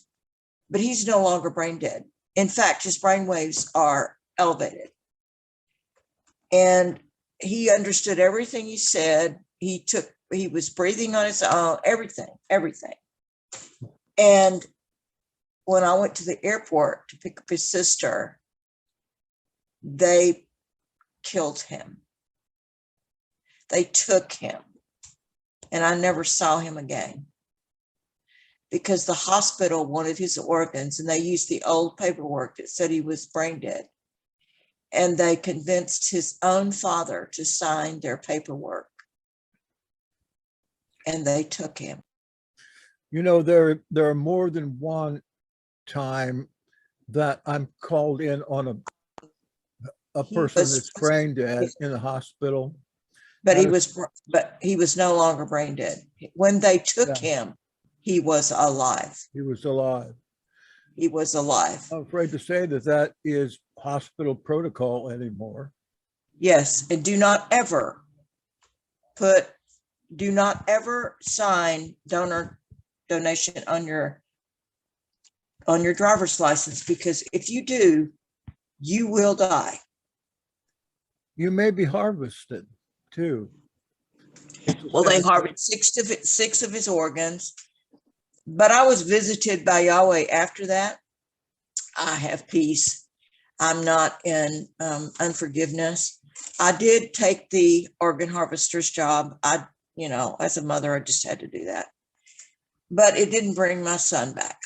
but he's no longer brain dead. In fact, his brain waves are elevated. And he understood everything he said. He was breathing on his own, everything. And when I went to the airport to pick up his sister, they killed him. They took him, and I never saw him again because the hospital wanted his organs, and they used the old paperwork that said he was brain dead. And they convinced his own father to sign their paperwork, and they took him. You know, there are more than one time that I'm called in on a person that's brain dead in the hospital. But he was no longer brain dead. When they took him, he was alive. He was alive. He was alive. I'm afraid to say that is hospital protocol anymore. Yes, and do not ever sign donation on your driver's license, because if you do, you will die. You may be harvested too. Well, they harvested six of his organs, but I was visited by Yahweh after that. I have peace. I'm not in unforgiveness. I did take the organ harvester's job. As a mother, I just had to do that. But it didn't bring my son back.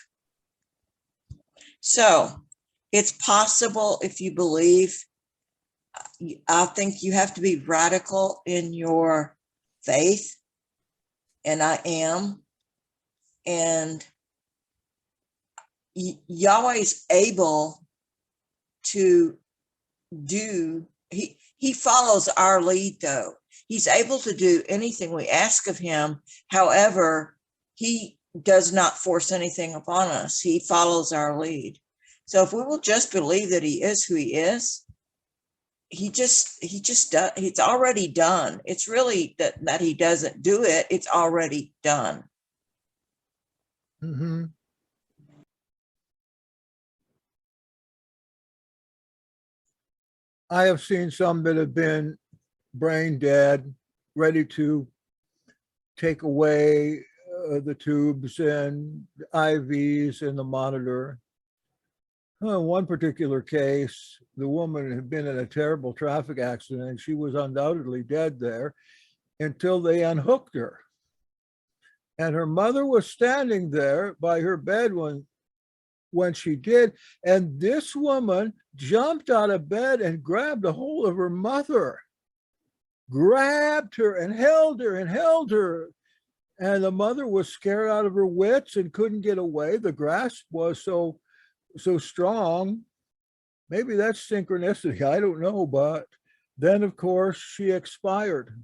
So it's possible if you believe. I think you have to be radical in your faith, and I am. And Yahweh is able to do, he follows our lead though. He's able to do anything we ask of him. However, he does not force anything upon us. He follows our lead. So if we will just believe that he is who he is, he just does, it's already done. It's really that he doesn't do it. It's already done. Mm-hmm. I have seen some that have been brain dead, ready to take away the tubes and IVs and the monitor. One particular case, the woman had been in a terrible traffic accident and she was undoubtedly dead there until they unhooked her. And her mother was standing there by her bed when she did. And this woman jumped out of bed and grabbed a hold of her mother, grabbed her and held her and held her. And the mother was scared out of her wits and couldn't get away. The grasp was so strong. Maybe that's synchronicity, I don't know, but then of course she expired.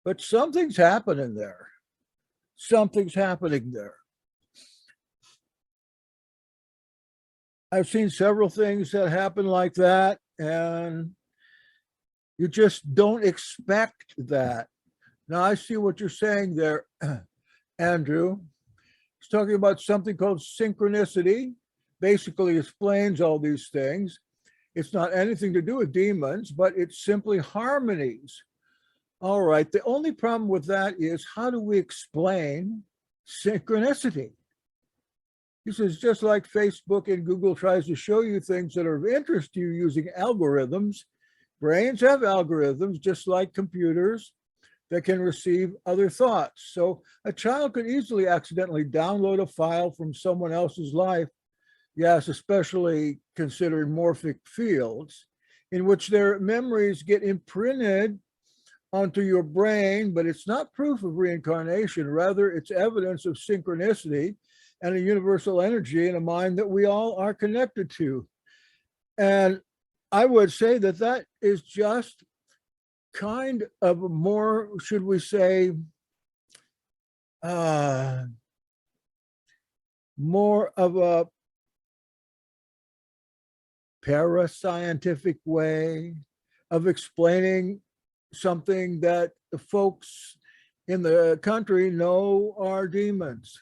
But something's happening there. Something's happening there. I've seen several things that happen like that, and you just don't expect that. Now I see what you're saying there, Andrew. He's talking about something called synchronicity. Basically explains all these things. It's not anything to do with demons, but it's simply harmonies. All right, the only problem with that is, how do we explain synchronicity? He says, just like Facebook and Google tries to show you things that are of interest to you using algorithms, brains have algorithms just like computers that can receive other thoughts. So a child could easily accidentally download a file from someone else's life. Yes, especially considering morphic fields, in which their memories get imprinted onto your brain, but it's not proof of reincarnation. Rather, it's evidence of synchronicity and a universal energy in a mind that we all are connected to. And I would say that is just kind of a more, should we say, more of a parascientific way of explaining something that the folks in the country know are demons.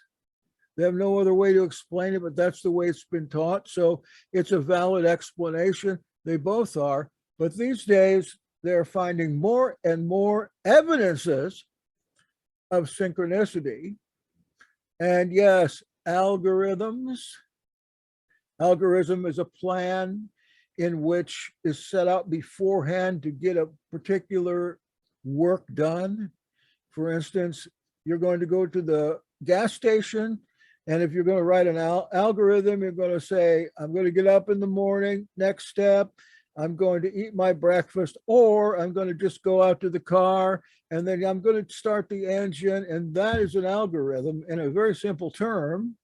They have no other way to explain it, but that's the way it's been taught. So it's a valid explanation. They both are. But these days, they're finding more and more evidences of synchronicity. And yes, algorithms. Algorithm is a plan in which is set out beforehand to get a particular work done. For instance, you're going to go to the gas station, and if you're going to write an algorithm, you're going to say, I'm going to get up in the morning, next step, I'm going to eat my breakfast, or I'm going to just go out to the car, and then I'm going to start the engine. And that is an algorithm in a very simple term,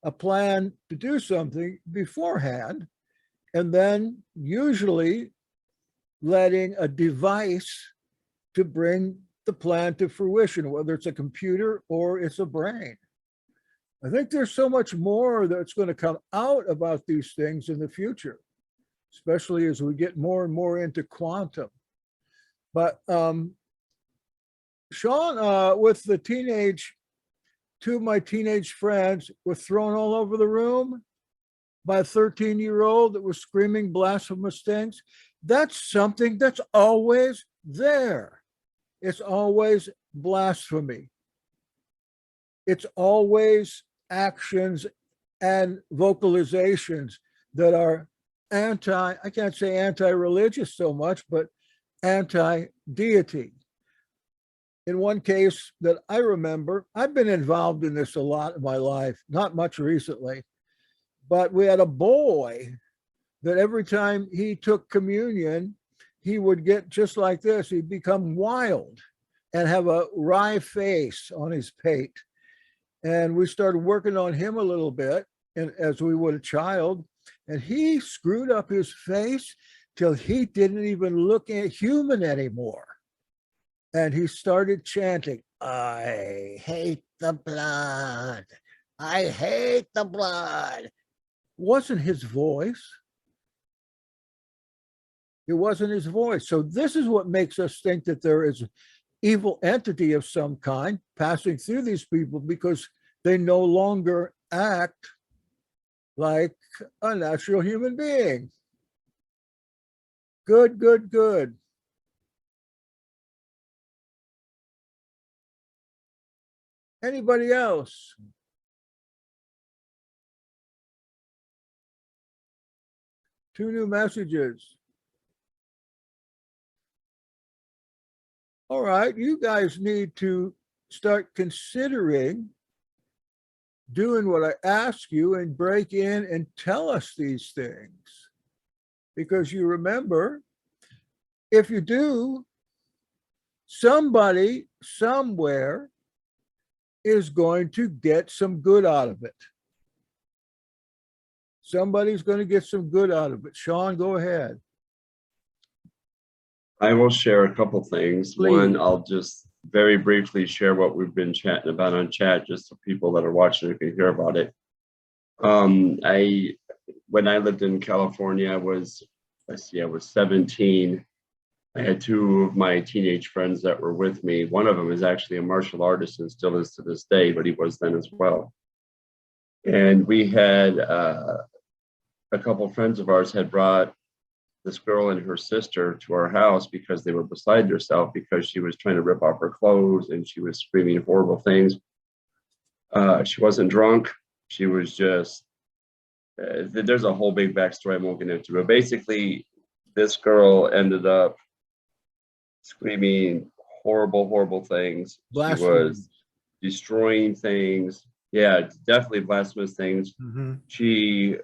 a plan to do something beforehand, and then usually letting a device to bring the plan to fruition, whether it's a computer or it's a brain. I think there's so much more that's going to come out about these things in the future, especially as we get more and more into quantum. But Sean, with the two of my teenage friends were thrown all over the room by a 13-year-old that was screaming blasphemous things. That's something that's always there. It's always blasphemy. It's always actions and vocalizations that are I can't say anti-religious so much, but anti-deity. In one case that I remember, I've been involved in this a lot in my life, not much recently, but we had a boy that every time he took communion, he would get just like this. He'd become wild and have a wry face on his pate. And we started working on him a little bit, and as we would a child, and he screwed up his face till he didn't even look human anymore. And he started chanting, I hate the blood. I hate the blood. Wasn't his voice. It wasn't his voice. So this is what makes us think that there is an evil entity of some kind passing through these people, because they no longer act like a natural human being. Good, good, good. Anybody else? Two new messages. All right, you guys need to start considering doing what I ask you and break in and tell us these things. Because you remember, if you do, somebody somewhere is going to get some good out of it. Somebody's going to get some good out of it. Sean, go ahead. I will share a couple things. Please. One, I'll just very briefly share what we've been chatting about on chat, just so people that are watching can hear about it. When I lived in California, I was 17. I had two of my teenage friends that were with me. One of them is actually a martial artist and still is to this day, but he was then as well. And we had a couple of friends of ours had brought this girl and her sister to our house because they were beside herself, because she was trying to rip off her clothes and she was screaming horrible things. She wasn't drunk. She was just, there's a whole big backstory I won't get into, but basically this girl ended up screaming horrible, horrible things. She was destroying things. Yeah, definitely blasphemous things. Mm-hmm. She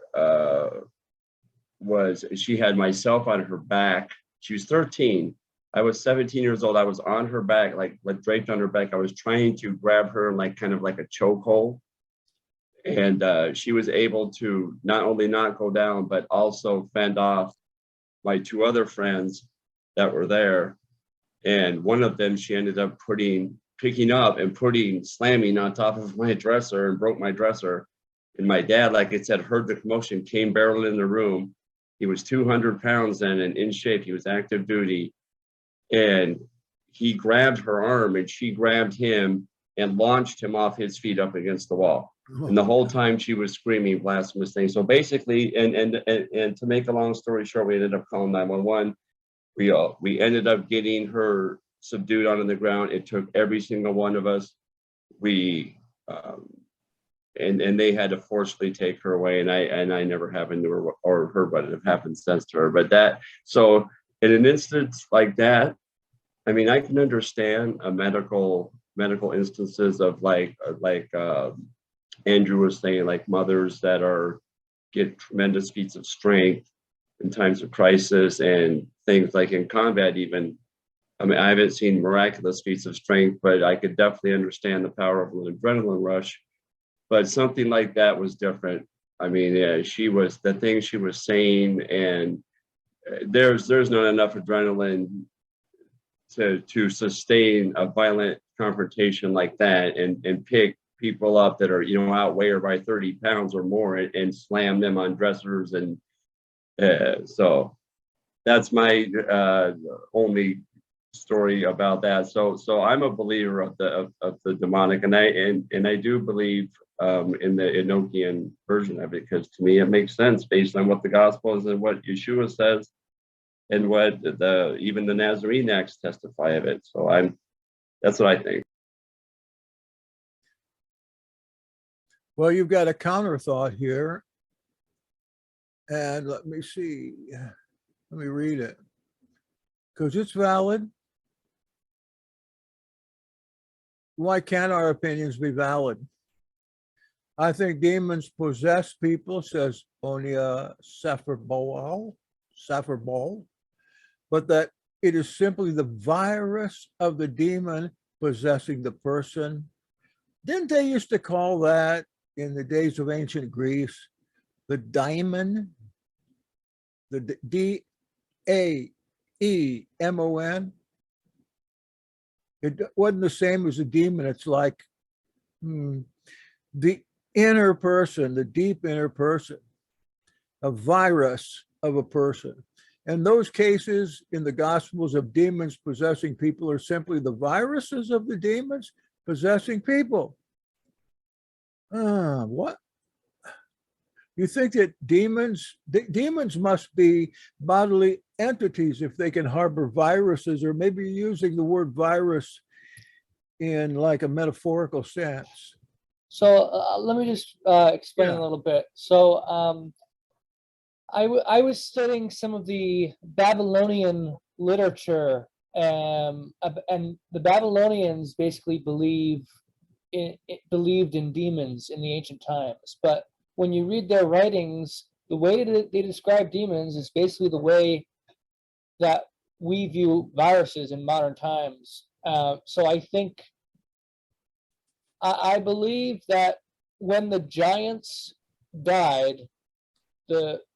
had myself on her back. She was 13. I was 17 years old. I was on her back, like draped on her back. I was trying to grab her like kind of like a chokehold. And she was able to not only not go down, but also fend off my two other friends that were there. And one of them, she ended up picking up and slamming on top of my dresser and broke my dresser. And my dad, like I said, heard the commotion, came barreling in the room. He was 200 pounds then and in shape. He was active duty. And he grabbed her arm and she grabbed him and launched him off his feet up against the wall. And the whole time she was screaming blasphemous things. So basically, and to make a long story short, we ended up calling 911. we ended up getting her subdued onto the ground. It took every single one of us. We and they had to forcibly take her away, and I never happened to her or heard what had happened since to her. But that, so in an instance like that, I mean, I can understand a medical instances of like Andrew was saying, like mothers that get tremendous feats of strength in times of crisis and things like in combat even. I mean, I haven't seen miraculous feats of strength, but I could definitely understand the power of an adrenaline rush. But something like that was different. I mean, yeah, she was saying, and there's not enough adrenaline to sustain a violent confrontation like that and pick people up that are, outweigh her by 30 pounds or more and slam them on dressers. And so that's my only story about that. So I'm a believer of the demonic, and I do believe in the Enochian version of it, because to me it makes sense based on what the gospel is and what Yeshua says and what even the Nazarene Acts testify of it. So that's what I think. Well, you've got a counter thought here. And let me see. Let me read it. Because it's valid. Why can't our opinions be valid? I think demons possess people, says Onia Saffarbol, but that it is simply the virus of the demon possessing the person. Didn't they used to call that in the days of ancient Greece, the daemon, the D-A-E-M-O-N? It wasn't the same as a demon. It's like the inner person, the deep inner person, a virus of a person. And those cases in the Gospels of demons possessing people are simply the viruses of the demons possessing people. What? You think that demons must be bodily entities if they can harbor viruses, or maybe using the word virus in like a metaphorical sense. So let me just explain Yeah. a little bit. So I was studying some of the Babylonian literature, and the Babylonians basically believed in demons in the ancient times. But when you read their writings, the way that they describe demons is basically the way that we view viruses in modern times. So I think, I believe that when the giants died,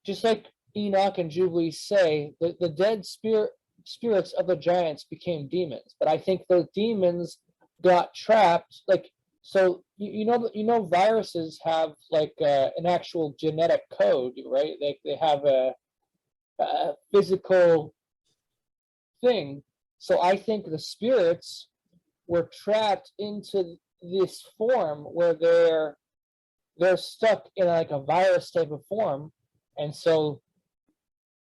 just like Enoch and Jubilee say, the dead spirits of the giants became demons. But I think the demons got trapped, like, so you know viruses have like an actual genetic code, right? They have a physical thing. So I think the spirits were trapped into this form where they're stuck in like a virus type of form. And so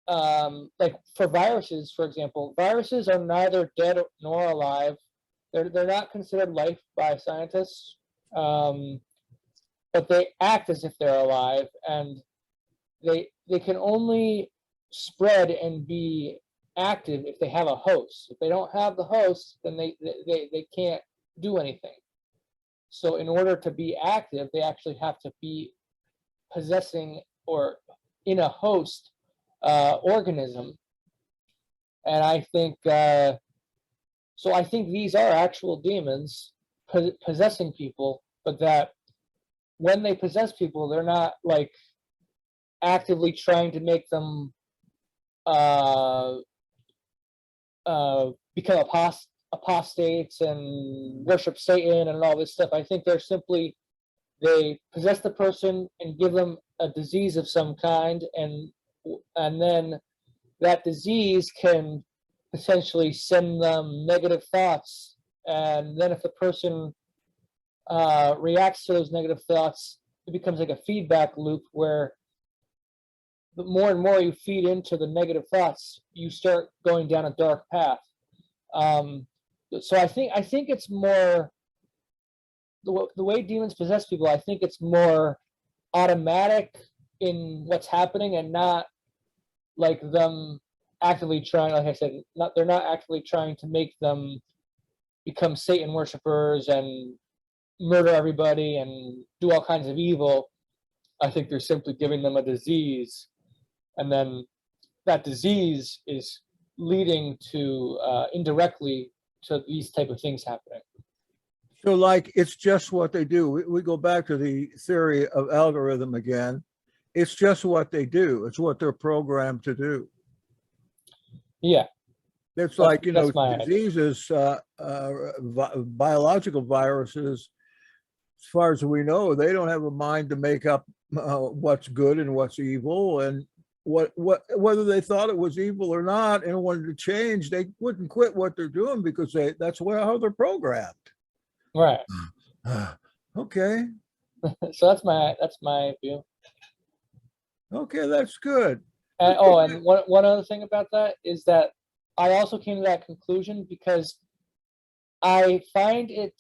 like for viruses, for example, viruses are neither dead nor alive. They're not considered life by scientists, but they act as if they're alive, and they can only spread and be active if they have a host. If they don't have the host, then they can't do anything. So in order to be active, they actually have to be possessing or in a host organism. And I think so I think these are actual demons possessing people, but that when they possess people, they're not like actively trying to make them become apostates and worship Satan and all this stuff. I think they're simply, they possess the person and give them a disease of some kind, and then that disease can potentially send them negative thoughts, and then if the person reacts to those negative thoughts, it becomes like a feedback loop where the more and more you feed into the negative thoughts, you start going down a dark path. So I think it's more the way demons possess people. I think it's more automatic in what's happening, and not like them actively trying. Like I said, they're not actively trying to make them become Satan worshipers and murder everybody and do all kinds of evil. I think they're simply giving them a disease, and then that disease is leading to indirectly to these type of things happening. So like, it's just what they do. We go back to the theory of algorithm again. It's just what they do. It's what they're programmed to do. Yeah. It's like, you know, That's my idea. diseases, biological viruses, as far as we know, they don't have a mind to make up what's good and what's evil, and whether they thought it was evil or not and wanted to change, they wouldn't quit what they're doing because that's how they're programmed. Right. Okay. So that's my view. Okay, that's good. And and one other thing about that is that I also came to that conclusion because I find it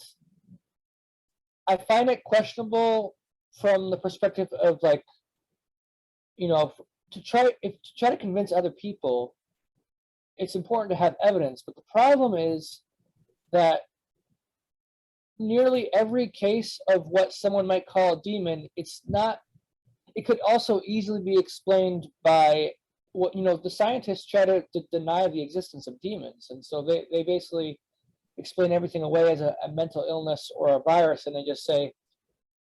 questionable from the perspective of, like, you know, to try to convince other people. It's important to have evidence, but the problem is that nearly every case of what someone might call a demon, it could also easily be explained by what, you know, the scientists try to deny the existence of demons. And so they basically explain everything away as a mental illness or a virus. And they just say,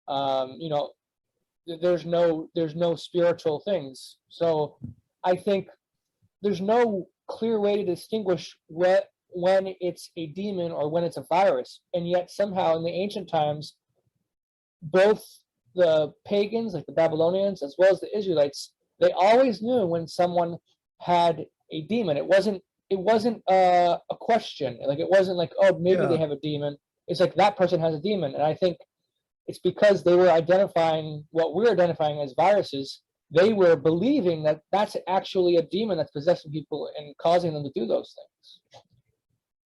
you know, there's no spiritual things. So I think there's no clear way to distinguish when it's a demon or when it's a virus. And yet somehow in the ancient times, both the pagans, like the Babylonians, as well as the Israelites, they always knew when someone had a demon. It wasn't a question. Like, it wasn't like, oh, maybe they have a demon. It's like, that person has a demon. And I think it's because they were identifying what we're identifying as viruses. They were believing that that's actually a demon that's possessing people and causing them to do those things.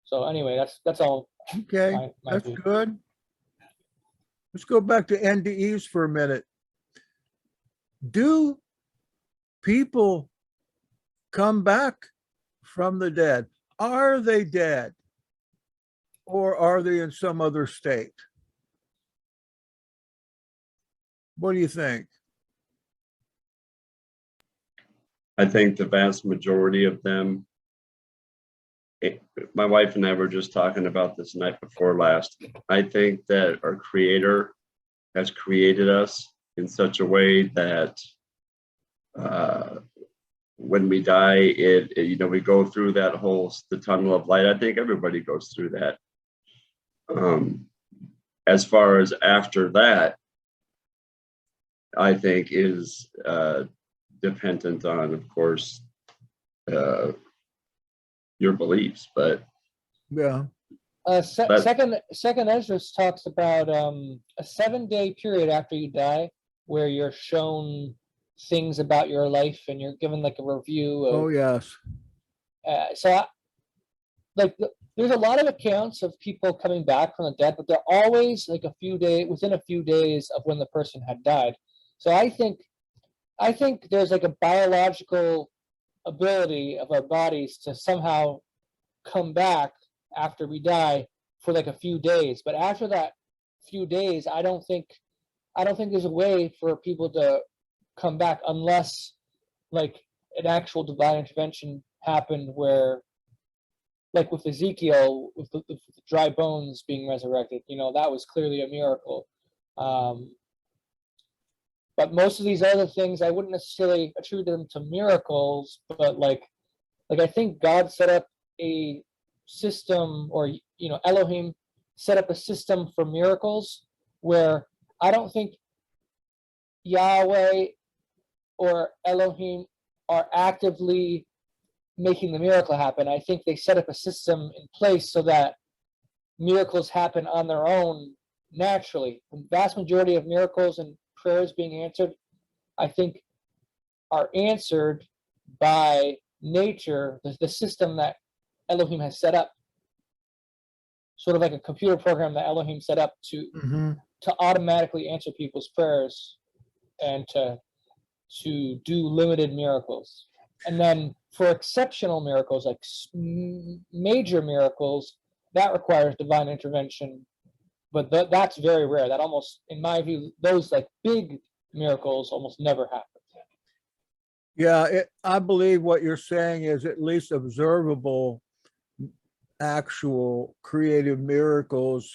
So anyway, that's all. Okay, my that's view. good. Let's go back to NDEs for a minute. Do people come back from the dead? Are they dead? Or are they in some other state? What do you think? I think the vast majority of them, my wife and I were just talking about this night before last. I think that our Creator has created us in such a way that when we die, you know, we go through that the tunnel of light. I think everybody goes through that. As far as after that, I think is dependent on, of course, your beliefs, but Yeah. Second Esdras talks about a 7-day period after you die where you're shown things about your life and you're given like a review of, Oh, yes. there's a lot of accounts of people coming back from the dead, but they're always like within a few days of when the person had died. So I think there's like a biological ability of our bodies to somehow come back after we die for like a few days. But after that few days, I don't think there's a way for people to come back unless like an actual divine intervention happened, where, like with Ezekiel, with the dry bones being resurrected, you know, that was clearly a miracle. But most of these other things, I wouldn't necessarily attribute them to miracles, but like I think God set up a system, or, you know, Elohim set up a system for miracles where I don't think Yahweh or Elohim are actively making the miracle happen. I think they set up a system in place so that miracles happen on their own naturally. The vast majority of miracles and prayers being answered, I think are answered by nature, the system that Elohim has set up, sort of like a computer program that Elohim set up to automatically answer people's prayers and to do limited miracles. And then for exceptional miracles, like major miracles, that requires divine intervention. But that's very rare. That almost, in my view, those like big miracles almost never happen. Yeah, I believe what you're saying is at least observable, actual creative miracles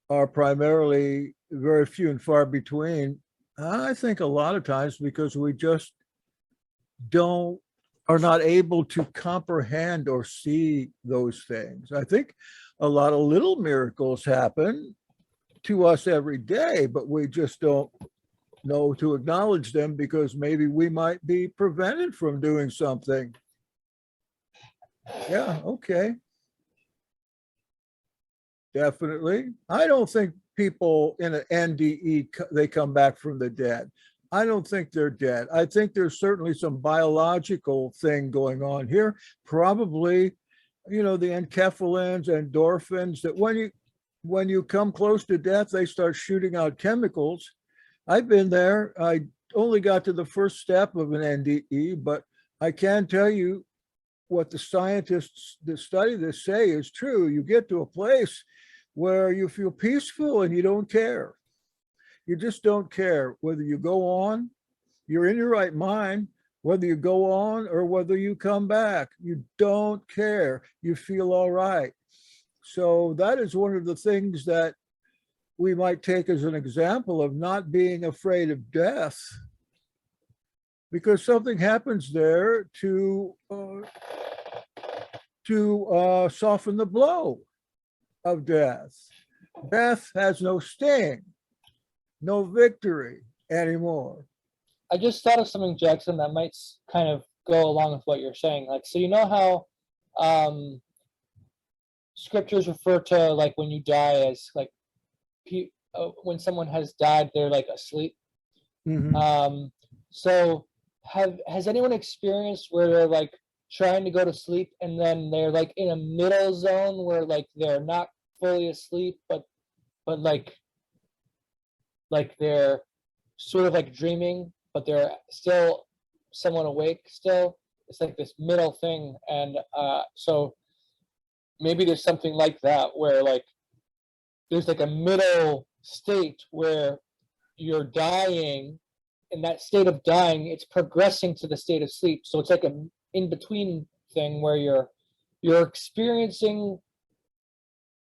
are primarily very few and far between. I think a lot of times because we just are not able to comprehend or see those things. I think a lot of little miracles happen to us every day, but we just don't know to acknowledge them because maybe we might be prevented from doing something. Yeah, okay. Definitely. I don't think people in an NDE, they come back from the dead. I don't think they're dead. I think there's certainly some biological thing going on here. Probably, you know, the enkephalins, endorphins, that when you come close to death, they start shooting out chemicals. I've been there. I only got to the first step of an NDE, but I can tell you what the scientists that study this say is true. You get to a place where you feel peaceful and you don't care. You just don't care whether you go on, you're in your right mind, whether you go on or whether you come back. You don't care. You feel all right. So that is one of the things that we might take as an example of not being afraid of death, because something happens there to soften the blow of death. Death has no sting, no victory anymore. I just thought of something, Jackson, that might kind of go along with what you're saying. Like, so you know how scriptures refer to like when you die as like when someone has died, they're like asleep. So has anyone experienced where they're like trying to go to sleep and then they're like in a middle zone where like they're not fully asleep, but like they're sort of like dreaming, but they're still somewhat awake still? It's like this middle thing. And so maybe there's something like that where like there's like a middle state where you're dying. In that state of dying, it's progressing to the state of sleep. So it's like an in-between thing where you're experiencing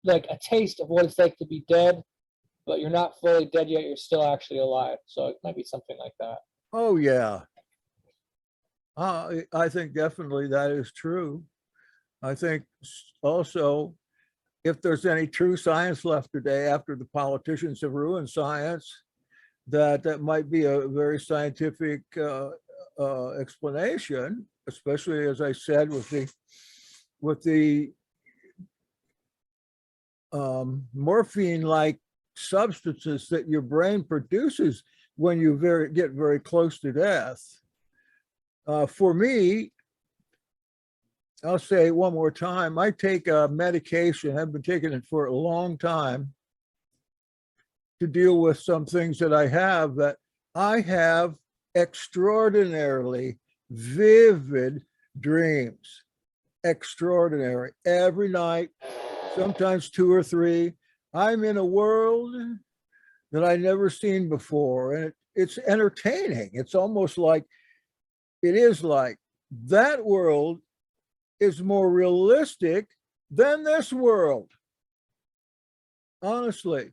like a taste of what it's like to be dead, but you're not fully dead yet. You're still actually alive. So it might be something like that. Oh, yeah. I think definitely that is true. I think also, if there's any true science left today after the politicians have ruined science, that might be a very scientific explanation, especially as I said with the morphine-like substances that your brain produces when you get very close to death. For me, I'll say one more time, I take a medication, I've been taking it for a long time, to deal with some things that I have extraordinarily vivid dreams. Extraordinary. Every night, sometimes 2 or 3. I'm in a world that I never seen before, and it's entertaining. It's almost like, it is like that world is more realistic than this world, honestly.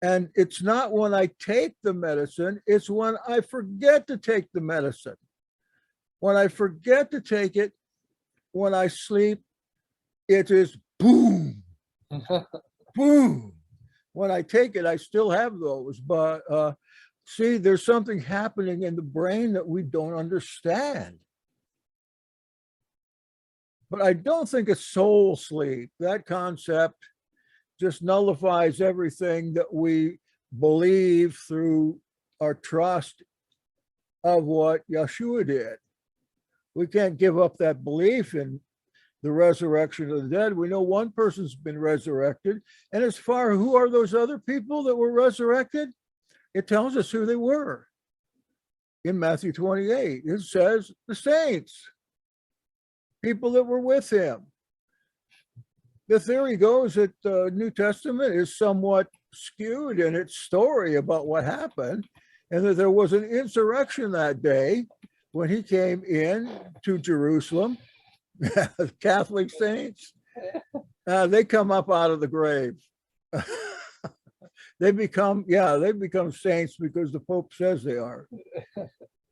And it's not when I take the medicine, it's when I forget to take the medicine. When I forget to take it, when I sleep, it is boom, boom. When I take it, I still have those, but see, there's something happening in the brain that we don't understand. But I don't think it's soul sleep. That concept just nullifies everything that we believe through our trust of what Yeshua did. We can't give up that belief in the resurrection of the dead. We know one person's been resurrected. And as far as who are those other people that were resurrected, it tells us who they were. In Matthew 28, it says the saints, people that were with him. The theory goes that the New Testament is somewhat skewed in its story about what happened, and that there was an insurrection that day when he came in to Jerusalem. Catholic saints, they come up out of the grave. They become saints because the Pope says they are.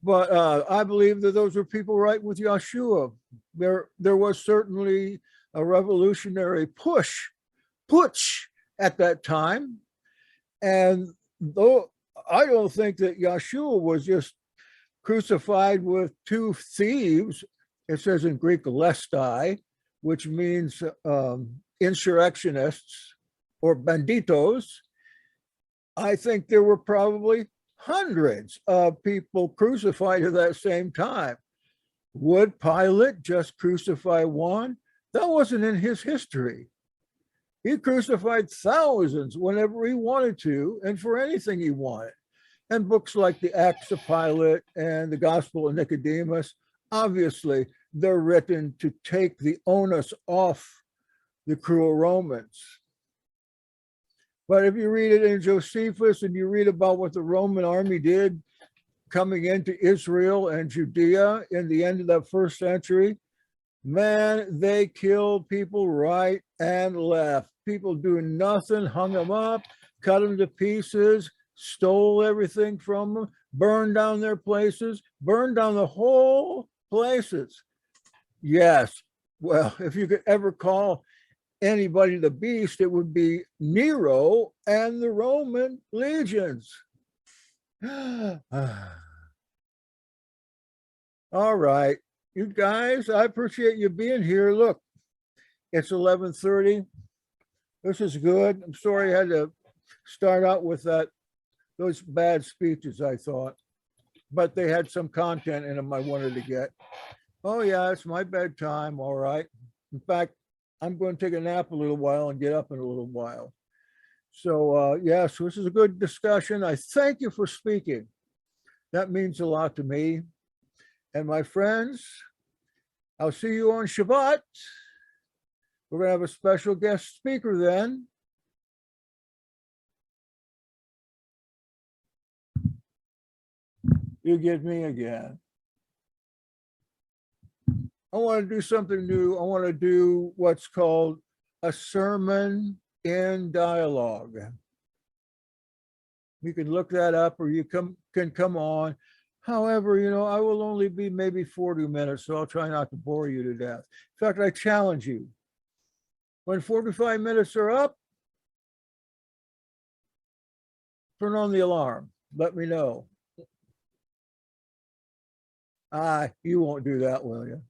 But I believe that those were people right with Yeshua. There was certainly a revolutionary putsch at that time. And though I don't think that Yeshua was just crucified with two thieves, it says in Greek lestai, which means insurrectionists or banditos. I think there were probably hundreds of people crucified at that same time. Would Pilate just crucify one? That wasn't in his history. He crucified thousands whenever he wanted to and for anything he wanted. And books like the Acts of Pilate and the Gospel of Nicodemus, obviously, they're written to take the onus off the cruel Romans. But if you read it in Josephus and you read about what the Roman army did coming into Israel and Judea in the end of the first century, man, they killed people right and left. People doing nothing, hung them up, cut them to pieces, stole everything from them, burned down their places, burned down the whole places. Yes, well, if you could ever call anybody the beast, it would be Nero and the Roman legions. All right, you guys, I appreciate you being here. Look, it's 11:30. This is good. I'm sorry I had to start out with those bad speeches, I thought, but they had some content in them I wanted to get. Oh yeah, it's my bedtime, all right. In fact, I'm going to take a nap a little while and get up in a little while. So yes, this is a good discussion. I thank you for speaking. That means a lot to me. And my friends, I'll see you on Shabbat. We're going to have a special guest speaker then. You get me again. I want to do something new. I want to do what's called a sermon in dialogue. You can look that up, or you can come on. However, I will only be maybe 40 minutes, so I'll try not to bore you to death. In fact, I challenge you. When 45 minutes are up, turn on the alarm. Let me know. You won't do that, will you?